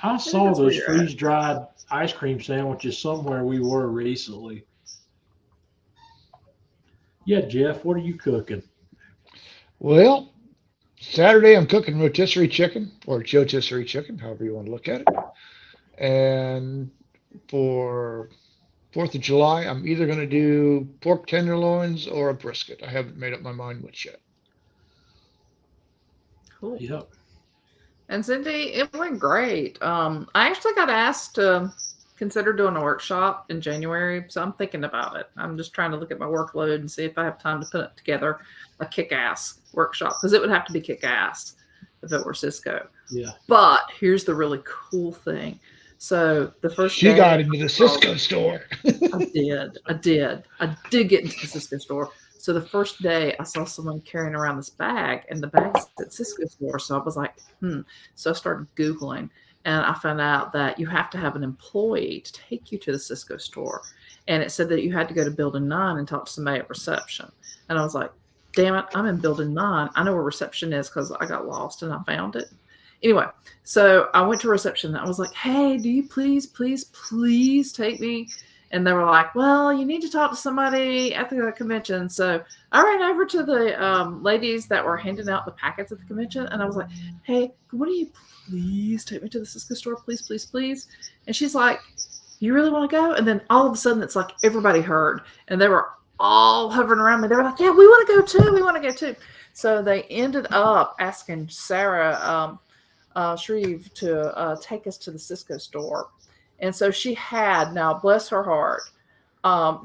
I saw that's where those you're at. freeze-dried ice cream sandwiches somewhere we were recently. Yeah, Jeff, what are you cooking? Well, Saturday I'm cooking rotisserie chicken or rotisserie chicken, however you want to look at it. And for 4th of July, I'm either going to do pork tenderloins or a brisket. I haven't made up my mind which yet. Cool. Yep. And Cindy, it went great. I actually got asked to consider doing a workshop in January, so I'm thinking about it. I'm just trying to look at my workload and see if I have time to put together a kick-ass workshop, because it would have to be kick-ass if it were Cisco. Yeah. But here's the really cool thing. So the first She day, got into the Cisco store. I did get into the Cisco store. So the first day I saw someone carrying around this bag, and the bag's at Cisco store. So I was like, So I started Googling, and I found out that you have to have an employee to take you to the Cisco store. And it said that you had to go to building 9 and talk to somebody at reception. And I was like, damn it, I'm in building 9. I know where reception is because I got lost and I found it. Anyway, so I went to reception and I was like, hey, do you please take me? And they were like, well, you need to talk to somebody at the convention. So I ran over to the ladies that were handing out the packets at the convention. And I was like, hey, would you please take me to the Cisco store? Please. And she's like, you really want to go? And then all of a sudden, it's like everybody heard. And they were all hovering around me. They were like, yeah, we want to go too. So they ended up asking Sarah Shreve to take us to the Cisco store. And so she had, now bless her heart,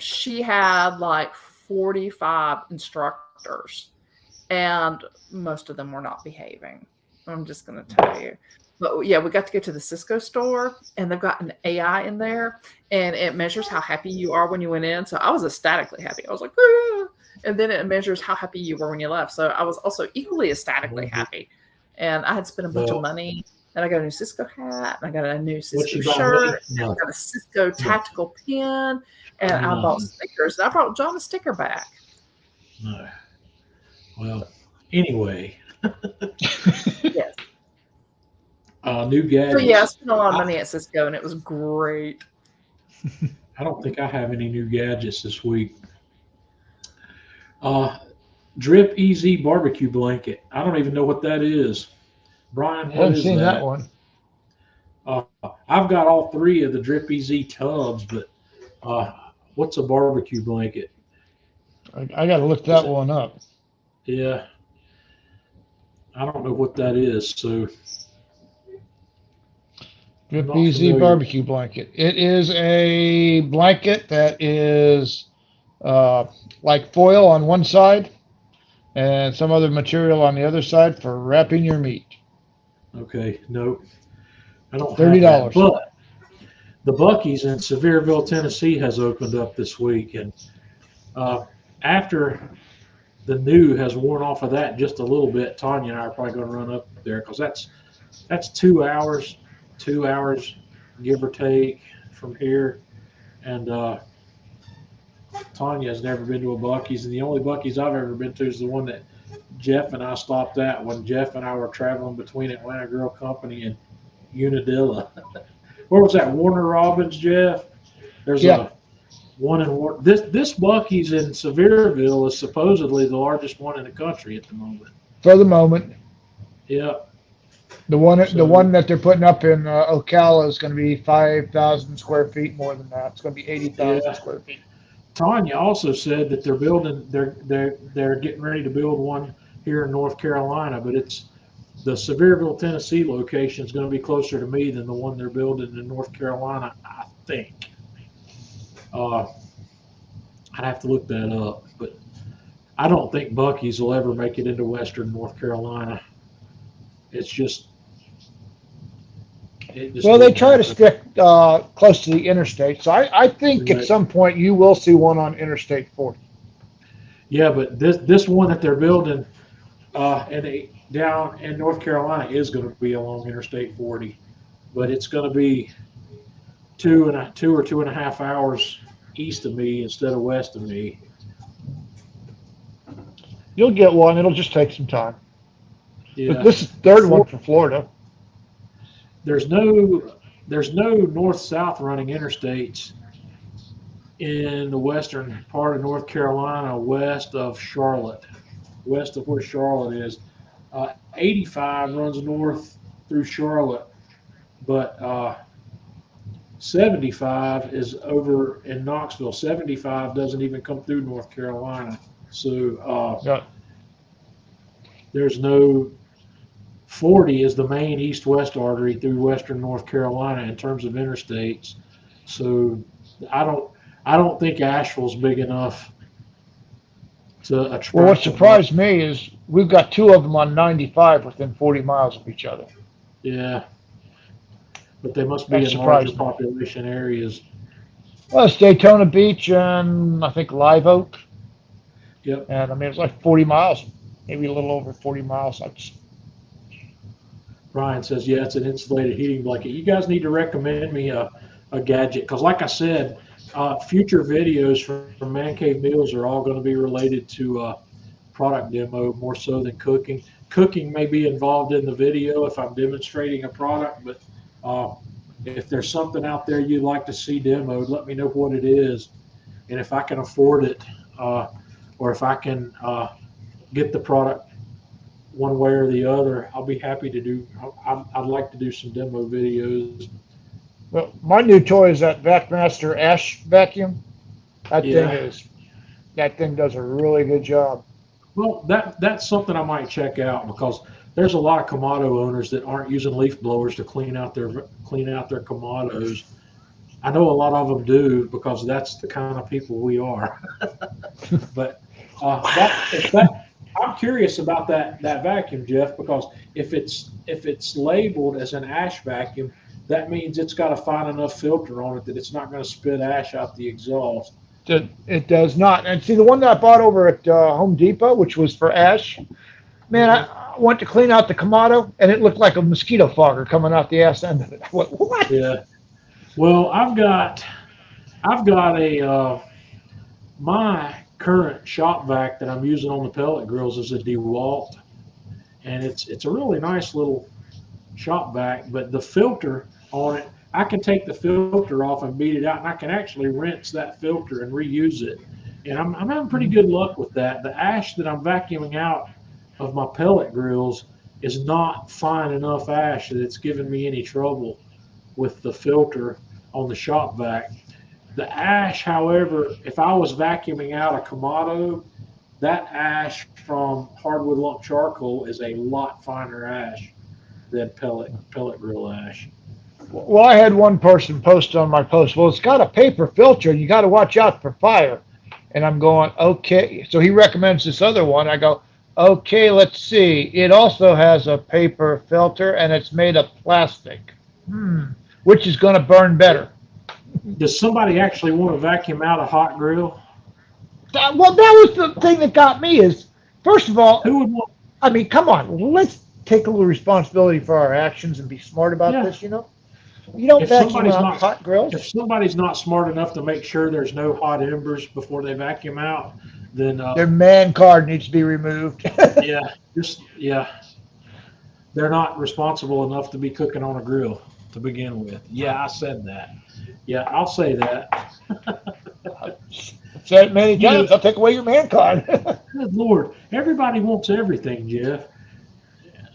she had like 45 instructors, and most of them were not behaving. I'm just going to tell you. But yeah, we got to go to the Cisco store, and they've got an AI in there, and it measures how happy you are when you went in. So I was ecstatically happy. I was like, ah! And then it measures how happy you were when you left. So I was also equally ecstatically happy. And I had spent a bunch of money. And I got a new Cisco hat, and I got a new Cisco shirt, and I got a Cisco tactical pin, and I bought stickers. And I brought John a sticker back. No. Well, anyway. Yes. New gadgets. So yeah, I spent a lot of money at Cisco, and it was great. I don't think I have any new gadgets this week. Drip EZ barbecue blanket. I don't even know what that is. Brian, I haven't seen that one. I've got all 3 of the Drip EZ tubs, but what's a barbecue blanket? I got to look that one up. Yeah. I don't know what that is. So Drip EZ barbecue blanket. It is a blanket that is like foil on one side and some other material on the other side for wrapping your meat. Okay, nope. I don't $30. have that. But the Buc-ee's in Sevierville, Tennessee has opened up this week, and After the new has worn off of that just a little bit, Tanya and I are probably going to run up there because that's 2 hours, 2 hours give or take from here. And Tanya has never been to a Buc-ee's, and the only Buc-ee's I've ever been to is the one that Jeff and I stopped at when Jeff and I were traveling between Atlanta Grill Company and Unadilla. Where was that? Warner Robins, Jeff? There's Yeah. a one in Warner. This Buc-ee's in Sevierville is supposedly the largest one in the country at the moment. For the moment, Yeah. the one So- that they're putting up in Ocala is going to be 5,000 square feet more than that. It's going to be 80,000 Yeah. square feet. Tanya also said that they're getting ready to build one here in North Carolina, but it's the Sevierville, Tennessee location is going to be closer to me than the one they're building in North Carolina, I think. I'd have to look that up, but I don't think Buc-ee's will ever make it into Western North Carolina. It's just. Well, they try to stick close to the interstate. So I think at Right. some point you will see one on Interstate 40. Yeah, but this one that they're building down in North Carolina is going to be along Interstate 40, but it's going to be 2 or 2.5 hours east of me instead of west of me. You'll get one. It'll just take some time. Yeah, This is the third one for Florida. there's no north-south running interstates in the western part of North Carolina, west of Charlotte, west of where Charlotte is. 85 runs north through Charlotte, but 75 is over in Knoxville. 75 doesn't even come through North Carolina. So Yeah. there's no 40 is the main east-west artery through western North Carolina in terms of interstates. So I don't think Asheville's big enough to attract. Well, what surprised me is we've got two of them on 95 within 40 miles of each other. Yeah. But they must be That in larger surprised me. population areas. Well, it's Daytona Beach and I think Live Oak. Yep. And I mean, it's like 40 miles, maybe a little over 40 miles. Brian says, yeah, it's an insulated heating blanket. You guys need to recommend me a gadget because, like I said, future videos from Man Cave Meals are all going to be related to product demo more so than cooking. Cooking may be involved in the video if I'm demonstrating a product, but if there's something out there you'd like to see demoed, let me know what it is. And if I can afford it or if I can get the product one way or the other, I'll be happy to do. I'd like to do some demo videos. Well, my new toy is that VacMaster Ash vacuum. That thing does a really good job. Well, that's something I might check out because there's a lot of Kamado owners that aren't using leaf blowers to clean out their Kamados. I know a lot of them do because that's the kind of people we are. But I'm curious about that vacuum, Jeff, because if it's labeled as an ash vacuum, that means it's got a fine enough filter on it that it's not going to spit ash out the exhaust. It does not. And see, the one that I bought over at Home Depot, which was for ash, man, I went to clean out the Kamado, and it looked like a mosquito fogger coming out the ass end of it. I went, what? Yeah. Well, I've got a my current shop vac that I'm using on the pellet grills is a DeWalt, and it's a really nice little shop vac. But the filter on it, I can take the filter off and beat it out, and I can actually rinse that filter and reuse it. And I'm having pretty good luck with that. The ash that I'm vacuuming out of my pellet grills is not fine enough ash that it's giving me any trouble with the filter on the shop vac. The ash, however, if I was vacuuming out a Kamado, that ash from hardwood lump charcoal is a lot finer ash than pellet grill ash. Well, I had one person post on my post, well, it's got a paper filter, and you got to watch out for fire. And I'm going, okay. So he recommends this other one. I go, okay, let's see. It also has a paper filter, and it's made of plastic. Which is going to burn better? Does somebody actually want to vacuum out a hot grill? that was the thing that got me is, first of all, Who would want? I mean, come on, let's take a little responsibility for our actions and be smart about Yeah. this. You don't If vacuum somebody's out not hot grills. if somebody's not smart enough to make sure there's no hot embers before they vacuum out, then Their man card needs to be removed. yeah, yeah, they're not responsible enough to be cooking on a grill to begin with. Yeah, I said that. Yeah, I'll say that. I've said it many You know, times. I'll take away your man card. good Lord, everybody wants everything, Jeff.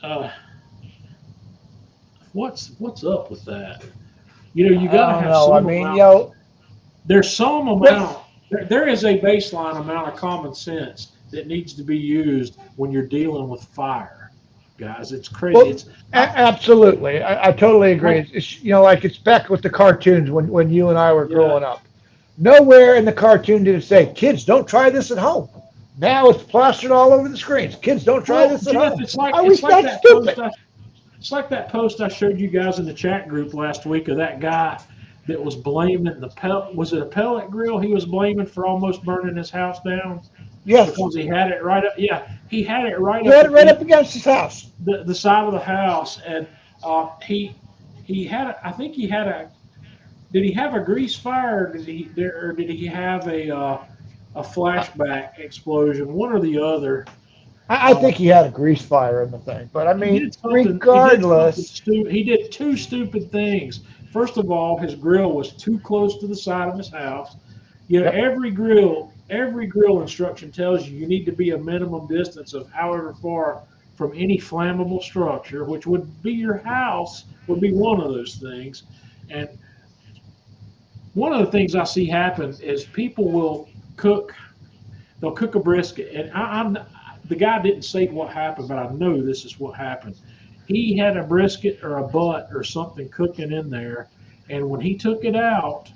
Uh, what's up with that? You got I to don't have know. I some mean, amount. There's some what- amount. There is a baseline amount of common sense that needs to be used when you're dealing with fire, guys. It's crazy. Well, It's absolutely. I totally agree. like, It's, like it's back with the cartoons when you and I were yeah. growing up. Nowhere in the cartoon did it say, kids, don't try this at home. Now it's plastered all over the screens. Kids, don't try Well, this at Jeff, home. it's like Are we that that stupid? post. It's like that post I showed you guys in the chat group last week of that guy that was blaming the pellet. Was it a pellet grill? He was blaming for almost burning his house down Yes. because he had it right up. Yeah, he had it right You up. had it right up against his house. The side of the house, and he had. I think he had a. Did he have a grease fire? Or did he have a flashback explosion? One or the other. I think he had a grease fire in the thing. But I He mean, did something. regardless. He did two stupid things. First of all, his grill was too close to the side of his house. Yep. Every grill instruction tells you need to be a minimum distance of however far from any flammable structure, which would be your house, would be one of those things. And one of the things I see happen is people will cook. They'll cook a brisket, and I'm the guy didn't say what happened, but I know this is what happened. He had a brisket or a butt or something cooking in there, and when he took it out,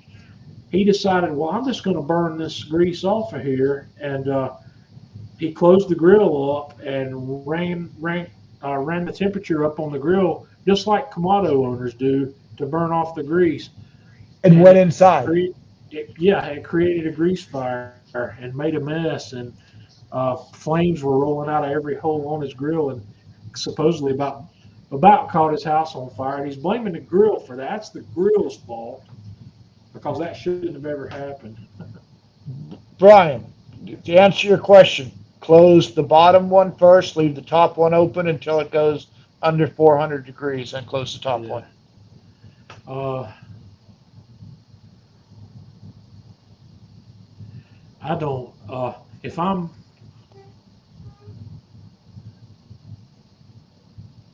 he decided, well, I'm just going to burn this grease off of here, and he closed the grill up and ran the temperature up on the grill just like Kamado owners do to burn off the grease. And went inside. It created a grease fire and made a mess, and flames were rolling out of every hole on his grill, and supposedly about caught his house on fire. And he's blaming the grill for that. That's the grill's fault because that shouldn't have ever happened. Brian, to answer your question, close the bottom one first, leave the top one open until it goes under 400 degrees, and close the top one. I don't.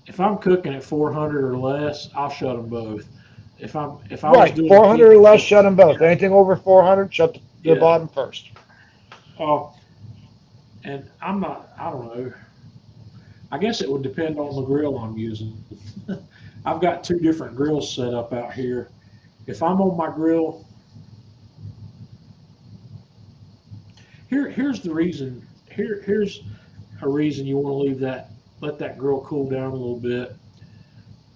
If I'm cooking at 400 or less, I'll shut them both. If I was Right, doing 400 or less, shut them both. Anything over 400, shut the Yeah. bottom first. And I'm not. I don't know. I guess it would depend on the grill I'm using. I've got two different grills set up out here. If I'm on my grill, here's the reason. Here's a reason you want to let that grill cool down a little bit.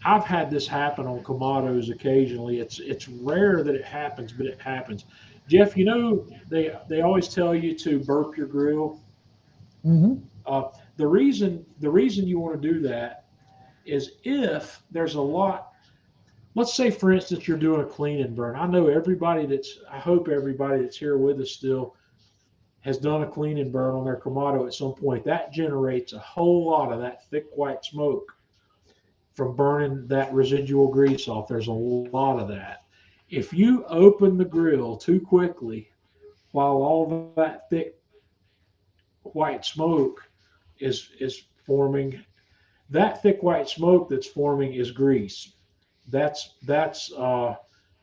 I've had this happen on Kamados occasionally. It's rare that it happens, but it happens. Jeff, they always tell you to burp your grill. Mm-hmm. The reason you want to do that is if there's a lot. Let's say, for instance, you're doing a clean and burn. I hope everybody that's here with us still has done a clean and burn on their Kamado at some point. That generates a whole lot of that thick white smoke from burning that residual grease off. There's a lot of that. If you open the grill too quickly while all that thick white smoke is forming, that thick white smoke that's forming is grease. That's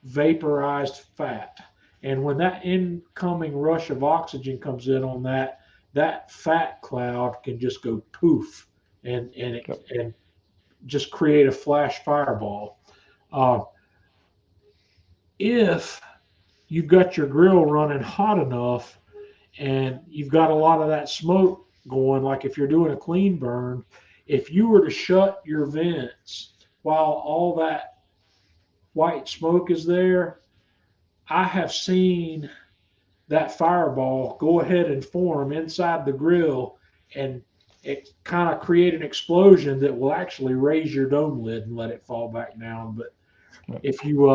vaporized fat. And when that incoming rush of oxygen comes in on that fat cloud can just go poof and just create a flash fireball. If you've got your grill running hot enough and you've got a lot of that smoke going, like if you're doing a clean burn, if you were to shut your vents while all that white smoke is there, I have seen that fireball go ahead and form inside the grill, and it kind of create an explosion that will actually raise your dome lid and let it fall back down. But if you,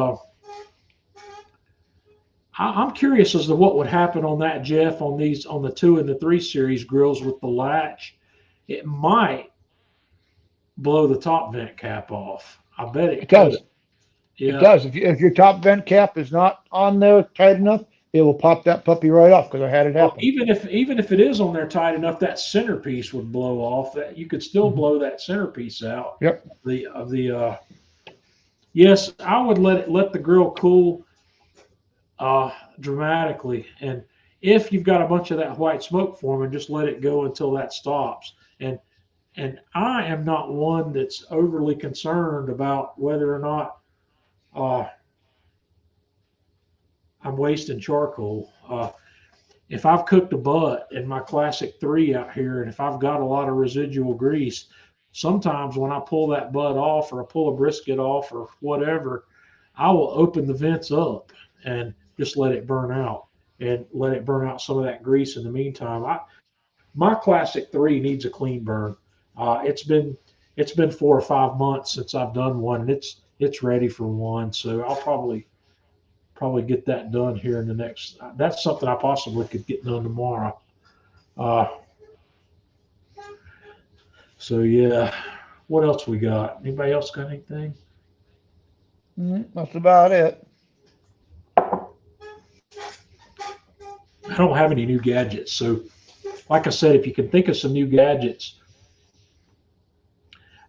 I'm curious as to what would happen on that, Jeff, on the 2 and the 3 series grills with the latch. It might blow the top vent cap off. I bet it It does. could. Yeah. It does. If your top vent cap is not on there tight enough, it will pop that puppy right off, because I had it Well, happen. even if it is on there tight enough, that centerpiece would blow off. That you could still Mhm. blow that centerpiece out. Yep. Yes, I would let the grill cool dramatically, and if you've got a bunch of that white smoke forming, just let it go until that stops. And I am not one that's overly concerned about whether or not I'm wasting charcoal. If I've cooked a butt in my classic 3 out here, and if I've got a lot of residual grease, sometimes when I pull that butt off, or I pull a brisket off, or whatever, I will open the vents up and just let it burn out, and let it burn out some of that grease in the meantime. My classic 3 needs a clean burn. It's been 4 or 5 months since I've done one, and it's ready for one. So I'll probably get that done here in the next. That's something I possibly could get done tomorrow. Uh, so yeah, what else we got? Anybody else got anything? That's about it. I don't have any new gadgets. So, like I said, if you can think of some new gadgets.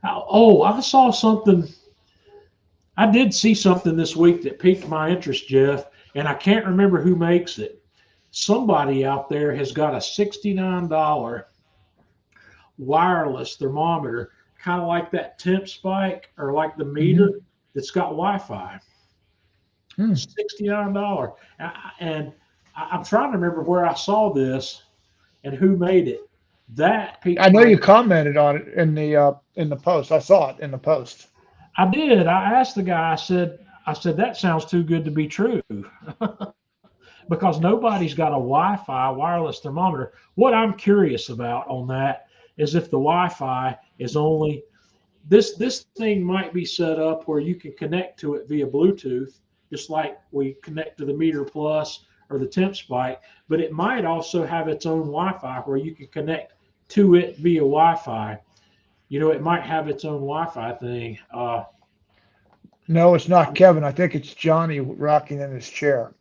Oh, I saw something. I did see something this week that piqued my interest, Jeff, and I can't remember who makes it. Somebody out there has got a $69 wireless thermometer, kind of like that temp spike, or like the meter, that's got Wi-Fi. $69. And I'm trying to remember where I saw this and who made it. I know you commented on it in the post. I saw it in the post. I did. I asked the guy. I said that sounds too good to be true, because nobody's got a Wi-Fi wireless thermometer. What I'm curious about on that is if the Wi-Fi is only this thing might be set up where you can connect to it via Bluetooth, just like we connect to the Meter Plus or the Temp Spike, but it might also have its own Wi-Fi where you can connect to it via Wi-Fi. It might have its own Wi-Fi thing. No, it's not Kevin. I think it's Johnny rocking in his chair.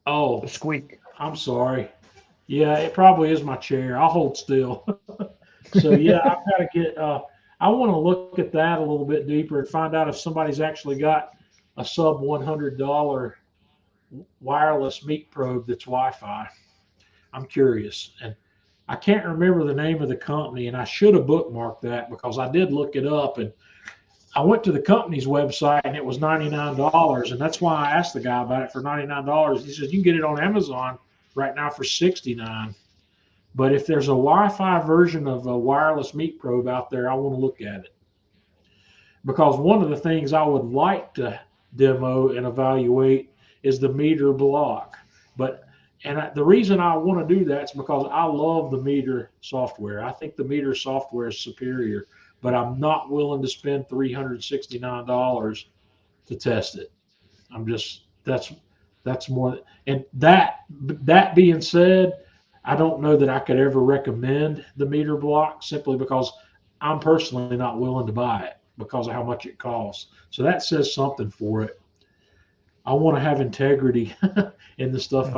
Oh, The squeak. I'm sorry. Yeah, it probably is my chair. I'll hold still. So yeah, I've got to get. I want to look at that a little bit deeper and find out if somebody's actually got a sub $100 wireless meat probe that's Wi-Fi. I'm curious, and I can't remember the name of the company, and I should have bookmarked that because I did look it up, and I went to the company's website and it was $99, and that's why I asked the guy about it for $99. He says you can get it on Amazon right now for $69. But if there's a Wi-Fi version of a wireless meat probe out there, I want to look at it, because one of the things I would like to demo and evaluate is the meter block. The reason I want to do that is because I love the meter software. I think the meter software is superior, but I'm not willing to spend $369 to test it. That's more. And that being said, I don't know that I could ever recommend the meter block, simply because I'm personally not willing to buy it because of how much it costs. So that says something for it. I want to have integrity in the stuff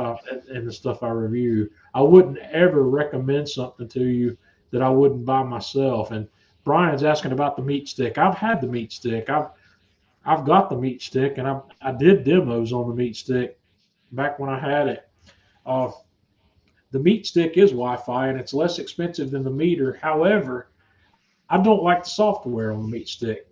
I review. I wouldn't ever recommend something to you that I wouldn't buy myself. And Brian's asking about the meat stick. I've had the meat stick. I've got the meat stick, and I did demos on the meat stick back when I had it. The meat stick is Wi-Fi, and it's less expensive than the meter. However, I don't like the software on the meat stick.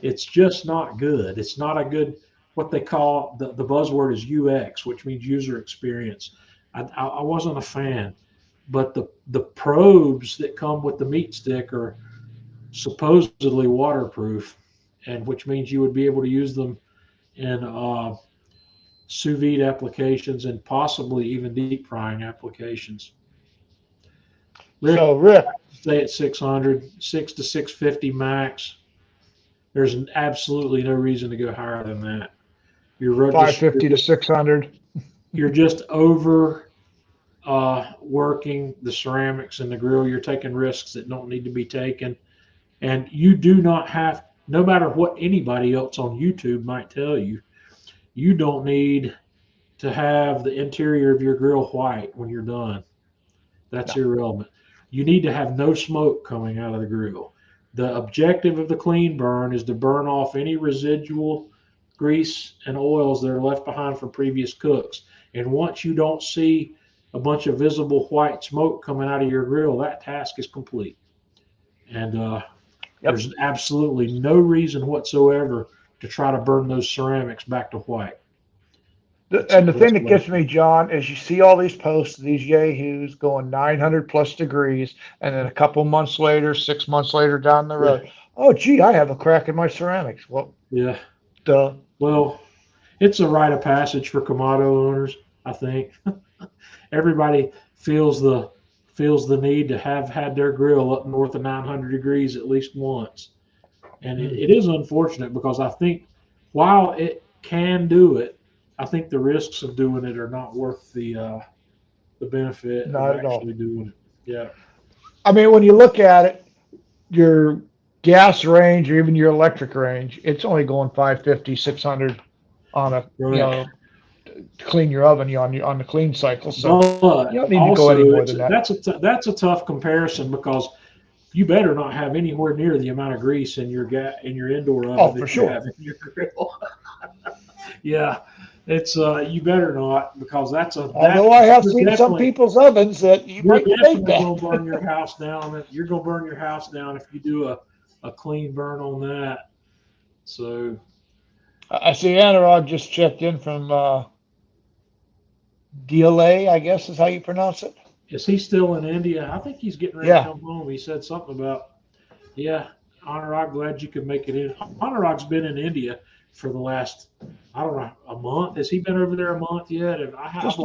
It's just not good. It's not a good, what they call, the buzzword is UX, which means user experience. I wasn't a fan, but the probes that come with the meat stick are supposedly waterproof, and which means you would be able to use them in sous vide applications, and possibly even deep frying applications. Rick, So Rick, stay at 600, 650 max. There's absolutely no reason to go higher than that. You're just 550 to 600. you're just over working the ceramics and the grill. You're taking risks that don't need to be taken, and you do not have. No matter what anybody else on YouTube might tell you, you don't need to have the interior of your grill white when you're done. That's irrelevant. You need to have no smoke coming out of the grill. The objective of the clean burn is to burn off any residual grease and oils that are left behind from previous cooks. And once you don't see a bunch of visible white smoke coming out of your grill, that task is complete. And there's absolutely no reason whatsoever to try to burn those ceramics back to white. And the thing that gets me, John, is you see all these posts of these yahoos going 900 plus degrees, and then a couple months later, 6 months later down the road, oh, gee, I have a crack in my ceramics. Well, yeah. Duh. Well, it's a rite of passage for Kamado owners, I think. Everybody feels the need to have had their grill up north of 900 degrees at least once. And it is unfortunate because I think while it can do it, I think the risks of doing it are not worth the benefit Not of at all. actually doing it. Yeah. I mean, when you look at it, your gas range or even your electric range, it's only going 550, 600 on a, Right. to clean your oven on the clean cycle. So But you don't need to go any more than that. that's a tough comparison because you better not have anywhere near the amount of grease in your indoor oven Oh, that for you sure. have in your grill. Yeah, it's you better not because Although I have seen some people's ovens that you you're might think definitely that. gonna burn your house down. You're gonna burn your house down if you do a clean burn on that. So I see Anurag just checked in from DLA, I guess is how you pronounce it. is he still in India? I think he's getting ready to come home. He said something about, Anurag, glad you could make it in. Anurag's been in India for the last, I don't know, a month. Has he been over there a month yet? Just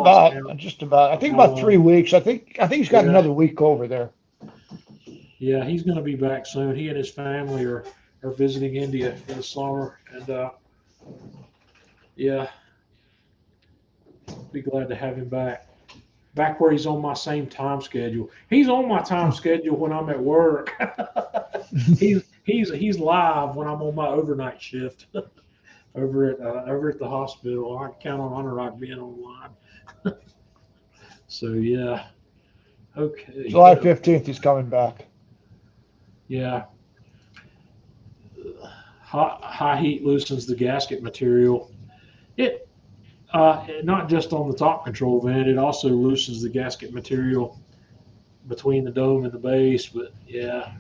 about. I think about 3 weeks. I think he's got another week over there. Yeah, he's going to be back soon. He and his family are visiting India for the summer, and be glad to have him back where he's on my same time schedule. He's on my time schedule when I'm at work. he's live when I'm on my overnight shift over at the hospital. I can count on Anurag being online. So yeah, okay. July 15th, he's coming back. Yeah. High heat loosens the gasket material. It not just on the top control vent, it also loosens the gasket material between the dome and the base. But yeah.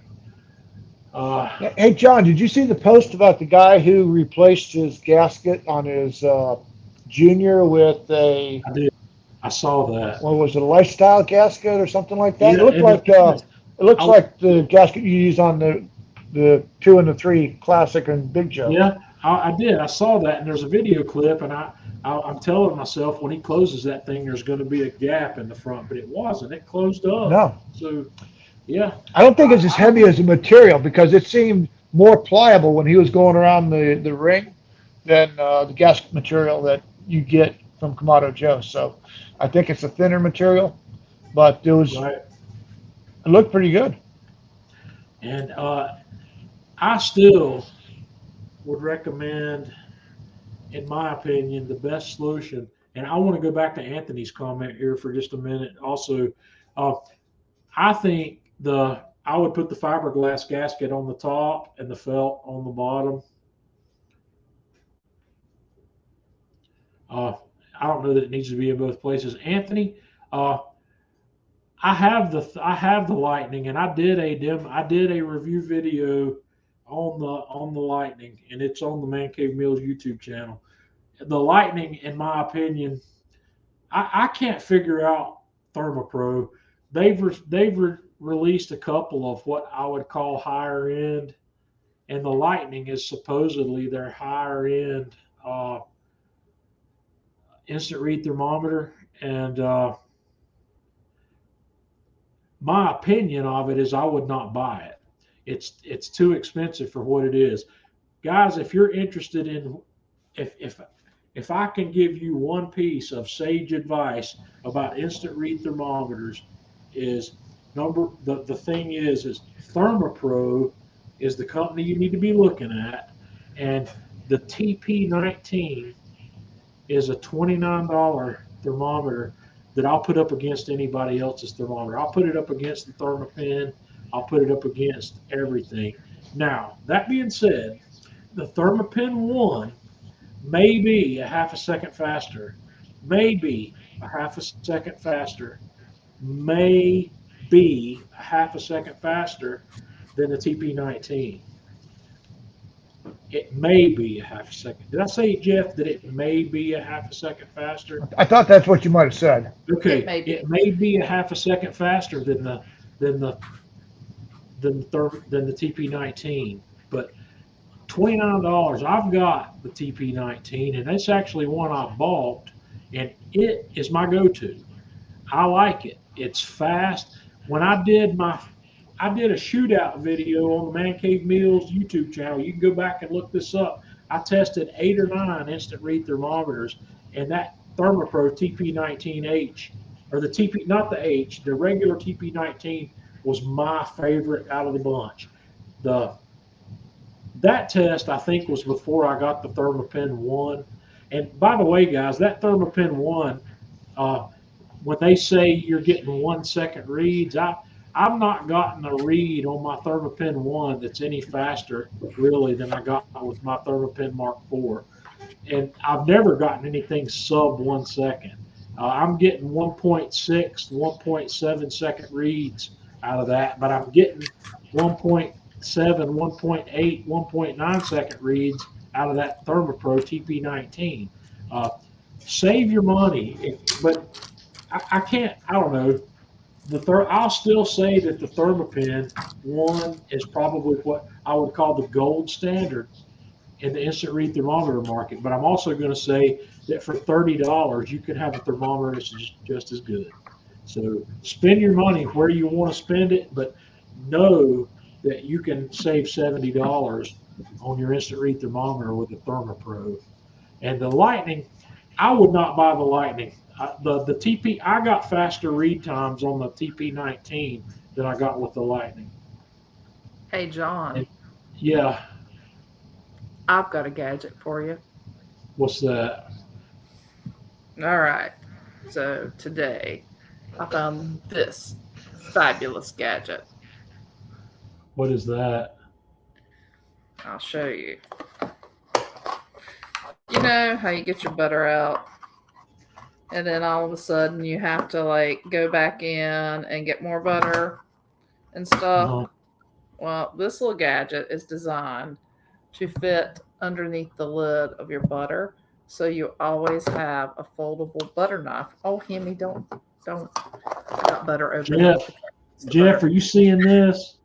Hey, John, did you see the post about the guy who replaced his gasket on his Junior with a? I did. I saw that. What was it, a lifestyle gasket or something like that? Yeah, it looks like the gasket you use on the 2 and the 3 Classic and Big Joe. Yeah, I did. I saw that, and there's a video clip, and I'm telling myself when he closes that thing, there's going to be a gap in the front, but it wasn't. It closed up. No. So, yeah. I don't think it's as heavy as the material because it seemed more pliable when he was going around the ring than the gasket material that you get from Kamado Joe. So I think it's a thinner material, but it looked pretty good. And I still would recommend, in my opinion, the best solution. And I want to go back to Anthony's comment here for just a minute. Also, I think I would put the fiberglass gasket on the top and the felt on the bottom. I don't know that it needs to be in both places. Anthony, I have the Lightning, and I did a review video on the Lightning, and it's on the Man Cave Meals YouTube channel. The Lightning, in my opinion, I can't figure out ThermoPro. They've released a couple of what I would call higher end, and the Lightning is supposedly their higher end instant read thermometer, and my opinion of it is I would not buy it. It's too expensive for what it is. Guys, if you're interested in, if I can give you one piece of sage advice about instant read thermometers, is the thing is Thermopro is the company you need to be looking at, and the TP19 is a $29 thermometer that I'll put up against anybody else's thermometer. I'll put it up against the Thermapen. I'll put it up against everything. Now, that being said, the Thermapen 1 may be a half a second faster, maybe a half a second faster, may be a half a second faster than the TP19. It may be a half a second. Did I say, Jeff, that it may be a half a second faster? I thought that's what you might have said. Okay, It may be. a half a second faster than the TP19, but $29. I've got the TP19, and it's actually one I bought, and it is my go-to. I like it. It's fast. When I did a shootout video on the Man Cave Meals YouTube channel. You can go back and look this up. I tested 8 or 9 instant read thermometers, and that Thermopro TP19H, or the TP, not the H, the regular TP19 was my favorite out of the bunch. That test, I think, was before I got the Thermapen 1. And by the way, guys, that Thermapen 1, when they say you're getting 1 second reads, I've not gotten a read on my Thermapen 1 that's any faster, really, than I got with my Thermapen Mark IV. And I've never gotten anything sub 1 second. I'm getting 1.6, 1.7 second reads out of that, but I'm getting 1.7, 1.8, 1.9 second reads out of that Thermopro TP19. Save your money, but I can't, I don't know. I'll still say that the Thermapen 1 is probably what I would call the gold standard in the instant read thermometer market. But I'm also going to say that for $30, you can have a thermometer that's just as good. So spend your money where you want to spend it, but know that you can save $70 on your instant read thermometer with the Thermopro. And the Lightning, I would not buy the Lightning. The TP, I got faster read times on the TP19 than I got with the Lightning. Hey, John. Yeah. I've got a gadget for you. What's that? All right. So today I found this fabulous gadget. What is that? I'll show you. You know how you get your butter out, and then all of a sudden you have to like go back in and get more butter and stuff. Uh-huh. Well, this little gadget is designed to fit underneath the lid of your butter, so you always have a foldable butter knife. Oh, Hemi, don't got butter over there. Jeff, are you seeing this?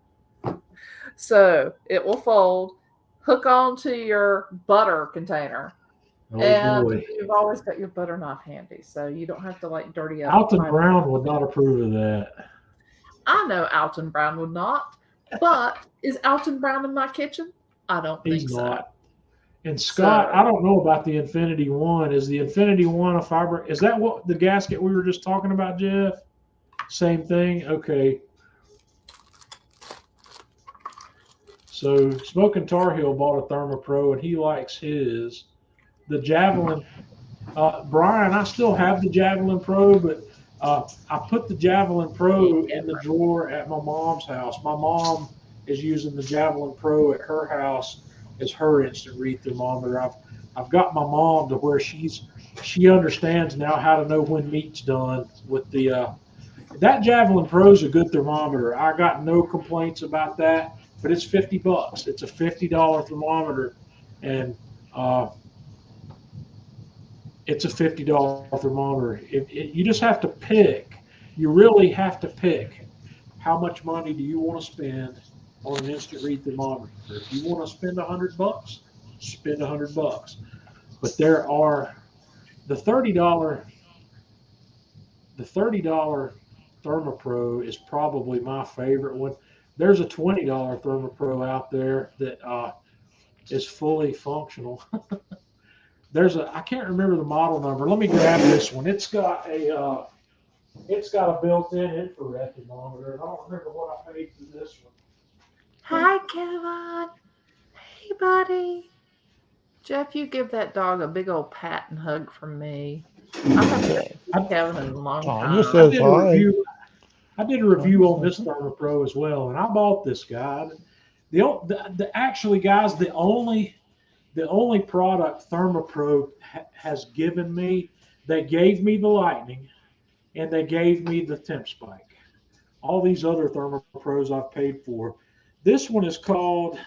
So it will fold, hook onto your butter container. Oh, and boy. You've always got your butter knife handy, so you don't have to like dirty up. Alton Brown would not approve of that. I know Alton Brown would not, but is Alton Brown in my kitchen? I don't think He's so. not. And Scott, I don't know about the Infinity One. Is the Infinity One a fiber? Is that what the gasket we were just talking about, Jeff? Same thing? Okay. So Smoking Tar Heel bought a Thermopro, and he likes his. The Javelin, Brian, I still have the Javelin Pro, but I put the Javelin Pro in the drawer at my mom's house. My mom is using the Javelin Pro at her house as her instant read thermometer. I've got my mom to where she understands now how to know when meat's done with the that Javelin Pro is a good thermometer. I got no complaints about that, but it's $50. It's a $50 thermometer, and it's a $50 thermometer. You just have to pick. You really have to pick how much money do you want to spend on an instant read thermometer. If you want to spend $100, spend $100. But there are the $30 ThermoPro is probably my favorite one. There's a $20 ThermoPro out there that is fully functional. I can't remember the model number. Let me grab this one. It's got a built-in infrared thermometer. And I don't remember what I paid for this one. Hi, Kevin. Hey, buddy. Jeff, you give that dog a big old pat and hug from me. I haven't seen Kevin in a long Tanya time. says hi. I did a review on this ThermoPro as well, and I bought this guy. Actually, guys, the only product ThermoPro has given me, they gave me the Lightning, and they gave me the Temp Spike. All these other ThermoPros I've paid for. This one is called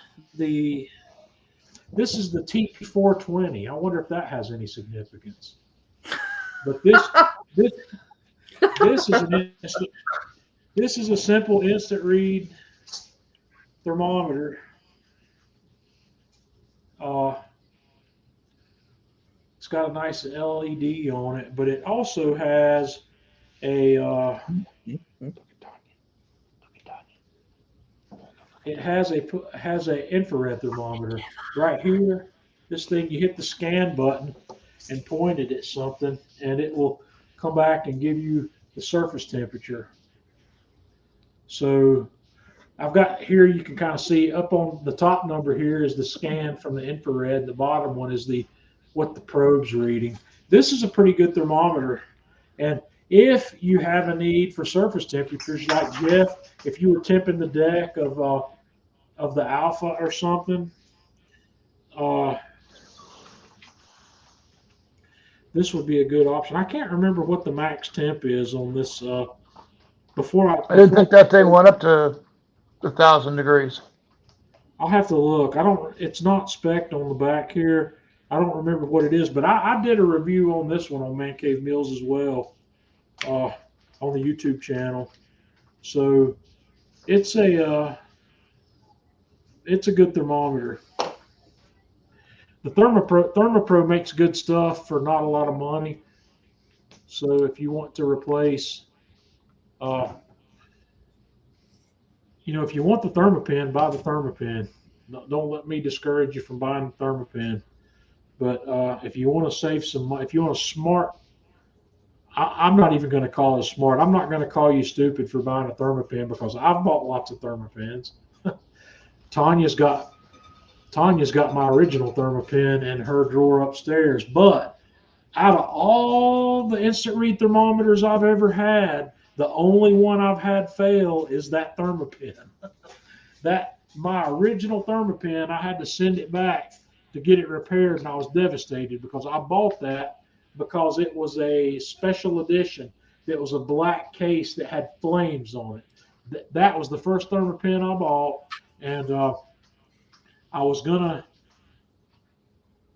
this is the T420. I wonder if that has any significance. But this is a simple instant read thermometer. It's got a nice LED on it, but it also has a it has a infrared thermometer right here. This thing, you hit the scan button and point it at something, and it will come back and give you the surface temperature. So I've got here, you can kind of see up on the top number here is the scan from the infrared. The bottom one is what the probe's reading. This is a pretty good thermometer. And if you have a need for surface temperatures, like Jeff, if you were temping the deck of the Alpha or something, this would be a good option. I can't remember what the max temp is on this. I didn't think that thing went up to 1,000 degrees. I'll have to look. It's not spec'd on the back here. I don't remember what it is, but I did a review on this one on Man Cave Mills as well, on the YouTube channel. So it's a good thermometer. The ThermoPro makes good stuff for not a lot of money. So if you want to replace, if you want the ThermaPen, buy the ThermaPen. Don't let me discourage you from buying the ThermaPen. But if you want to save some money, if you want a smart, I'm not even going to call it smart. I'm not going to call you stupid for buying a ThermaPen because I've bought lots of ThermaPens. Tanya's got my original ThermaPen in her drawer upstairs. But out of all the instant read thermometers I've ever had, the only one I've had fail is that ThermaPen. My original ThermaPen, I had to send it back to get it repaired, and I was devastated because I bought that because it was a special edition. It was a black case that had flames on it. That was the first ThermaPen I bought, and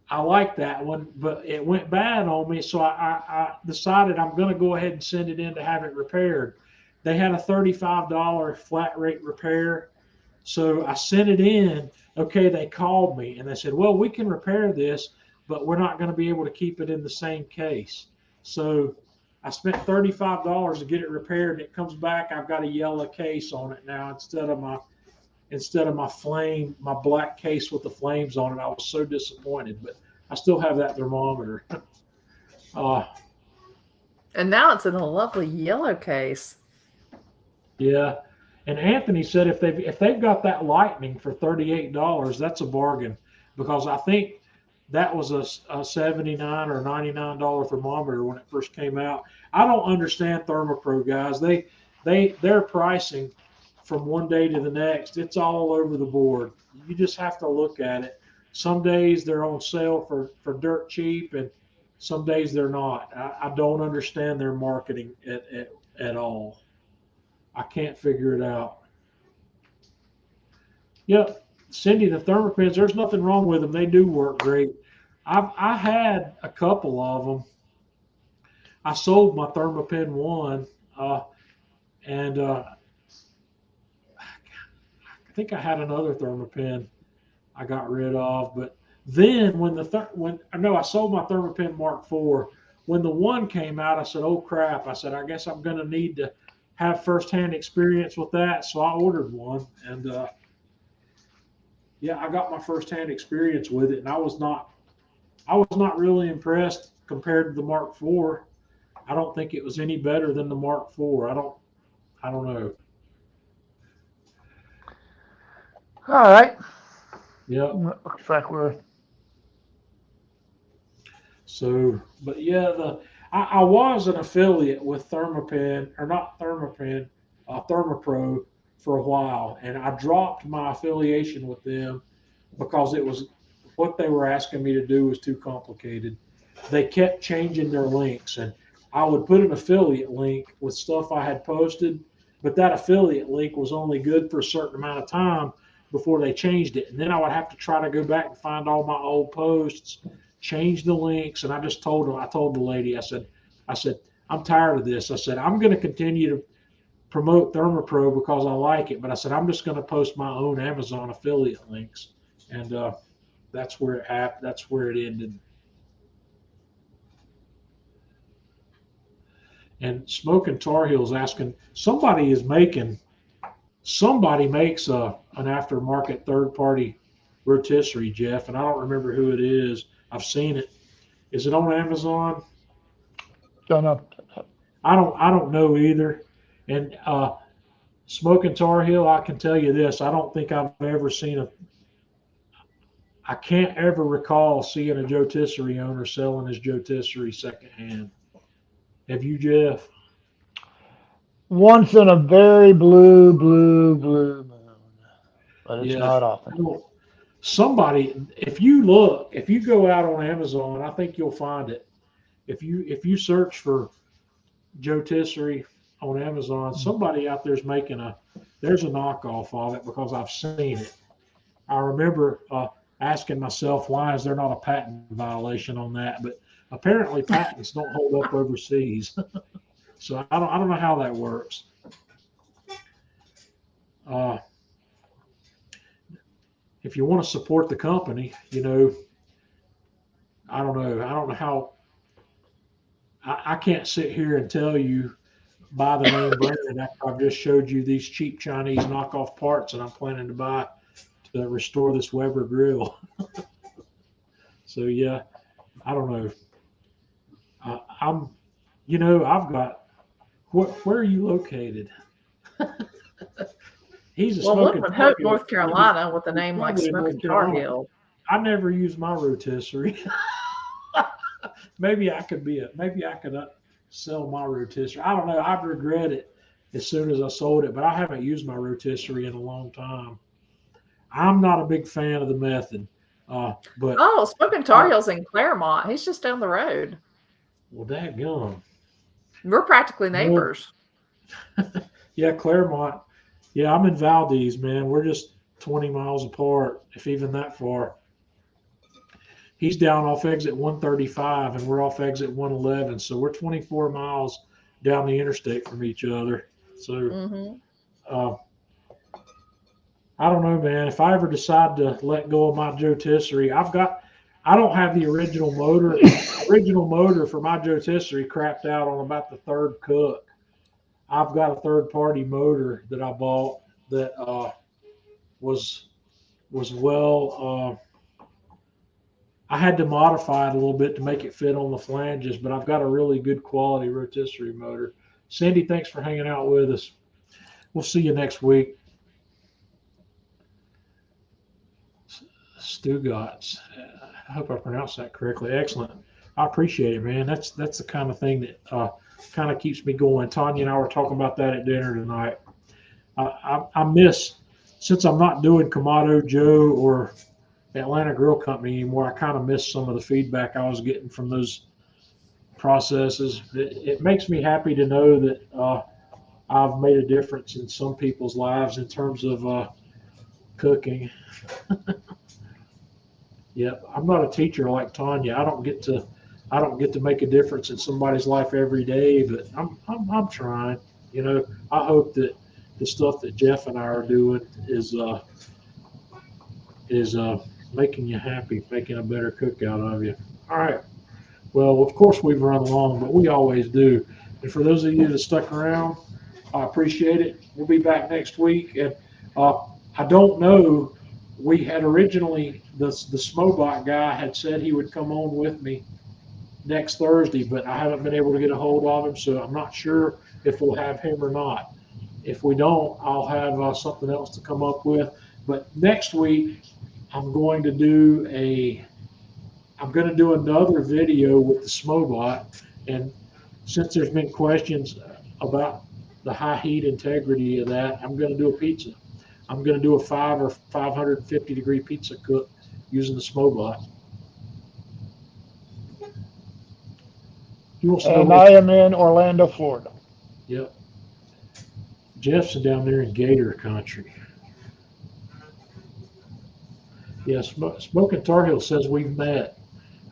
I liked that one, but it went bad on me, so I decided I'm going to go ahead and send it in to have it repaired. They had a $35 flat rate repair, so I sent it in. Okay, they called me, and they said, well, we can repair this, but we're not going to be able to keep it in the same case. So I spent $35 to get it repaired, and it comes back. I've got a yellow case on it now instead of my black case with the flames on it. I was so disappointed, but I still have that thermometer. And now it's in a lovely yellow case. Yeah. And Anthony said if they've got that Lightning for $38, that's a bargain, because I think that was a $79 or $99 thermometer when it first came out. I don't understand ThermoPro, guys. Their pricing from one day to the next, it's all over the board. You just have to look at it. Some days they're on sale for dirt cheap, and some days they're not. I don't understand their marketing at all. I can't figure it out. Yep, Cindy, the ThermaPens, there's nothing wrong with them. They do work great. I had a couple of them. I sold my ThermaPen 1, and I think I had another ThermaPen I got rid of. But then I sold my ThermaPen Mark IV when the one came out, I said, oh crap. I said, I guess I'm going to need to have firsthand experience with that. So I ordered one, and yeah, I got my firsthand experience with it, and I was not really impressed compared to the Mark IV. I don't think it was any better than the Mark IV. I don't know. All right. Yeah. Looks like we're. So, but yeah, I was an affiliate with Thermapen, or not Thermapen, Thermopro for a while, and I dropped my affiliation with them because it was what they were asking me to do was too complicated. They kept changing their links, and I would put an affiliate link with stuff I had posted, but that affiliate link was only good for a certain amount of time before they changed it. And then I would have to try to go back and find all my old posts, change the links. And I just told them, I told the lady, I said, I'm tired of this. I said, I'm going to continue to promote Thermopro because I like it, but I said, I'm just going to post my own Amazon affiliate links. And that's where it happened. That's where it ended. And Smoking Tar Heels asking, somebody makes an aftermarket third-party rotisserie, Jeff, and I don't remember who it is. I've seen it. Is it on Amazon? Don't know. I don't know either. And Smoking Tar Heel, I can tell you this: I don't think I've ever seen I can't ever recall seeing a Jotisserie owner selling his Jotisserie secondhand. Have you, Jeff? Once in a very blue moon, but it's not often. Somebody, if you go out on Amazon, I think you'll find it. If you search for Jotisserie on Amazon, somebody out there's there's a knockoff of it because I've seen it. I remember asking myself, why is there not a patent violation on that? But apparently patents don't hold up overseas. So I don't know how that works. If you want to support the company, I don't know how. I can't sit here and tell you buy the name brand after I've just showed you these cheap Chinese knockoff parts that I'm planning to buy to restore this Weber grill. So yeah, I don't know. I've got. Where are you located? He's a smoking. Woodland Hope, North Carolina, with a name like Smoking Tar Heel. I never use my rotisserie. Maybe I could sell my rotisserie. I don't know. I'd regret it as soon as I sold it, but I haven't used my rotisserie in a long time. I'm not a big fan of the method, but Smoking Tar Heel's in Claremont. He's just down the road. Well, dadgum. We're practically neighbors. Yeah, Claremont. Yeah, I'm in Valdez, man. We're just 20 miles apart, if even that far. He's down off exit 135, and we're off exit 111. So we're 24 miles down the interstate from each other. So I don't know, man. If I ever decide to let go of my Jotisserie, I don't have the original motor. The original motor for my Jotisserie crapped out on about the third cook. I've got a third-party motor that I bought that was well. I had to modify it a little bit to make it fit on the flanges, but I've got a really good quality rotisserie motor. Cindy, thanks for hanging out with us. We'll see you next week. Stugatz. I hope I pronounced that correctly. Excellent. I appreciate it, man. That's the kind of thing that kind of keeps me going. Tanya and I were talking about that at dinner tonight. I miss, since I'm not doing Kamado Joe or Atlanta Grill Company anymore, I kind of miss some of the feedback I was getting from those processes. It makes me happy to know that I've made a difference in some people's lives in terms of cooking. Yep, I'm not a teacher like Tanya. I don't get to make a difference in somebody's life every day, but I'm trying. I hope that the stuff that Jeff and I are doing is making you happy, making a better cook out of you. All right. Well, of course we've run long, but we always do. And for those of you that stuck around, I appreciate it. We'll be back next week. And I don't know. We had originally the Smobot guy had said he would come on with me next Thursday, but I haven't been able to get a hold of him, so I'm not sure if we'll have him or not. If we don't, I'll have something else to come up with. But next week, I'm going to do another video with the Smobot, and since there's been questions about the high heat integrity of that, I'm going to do a pizza. I'm going to do a 550 degree pizza cook using the Smobot. And I am in Orlando, Florida. Yep. Jeff's down there in Gator country. Yeah, Smoking Tar Heel says we've met.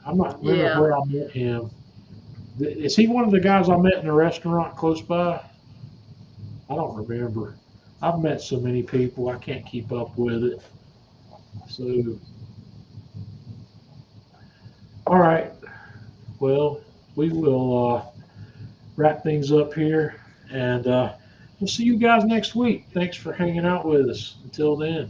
I'm not remember where I met him. Is he one of the guys I met in a restaurant close by? I don't remember. I've met so many people, I can't keep up with it. So, all right. Well, we will wrap things up here, and we'll see you guys next week. Thanks for hanging out with us. Until then.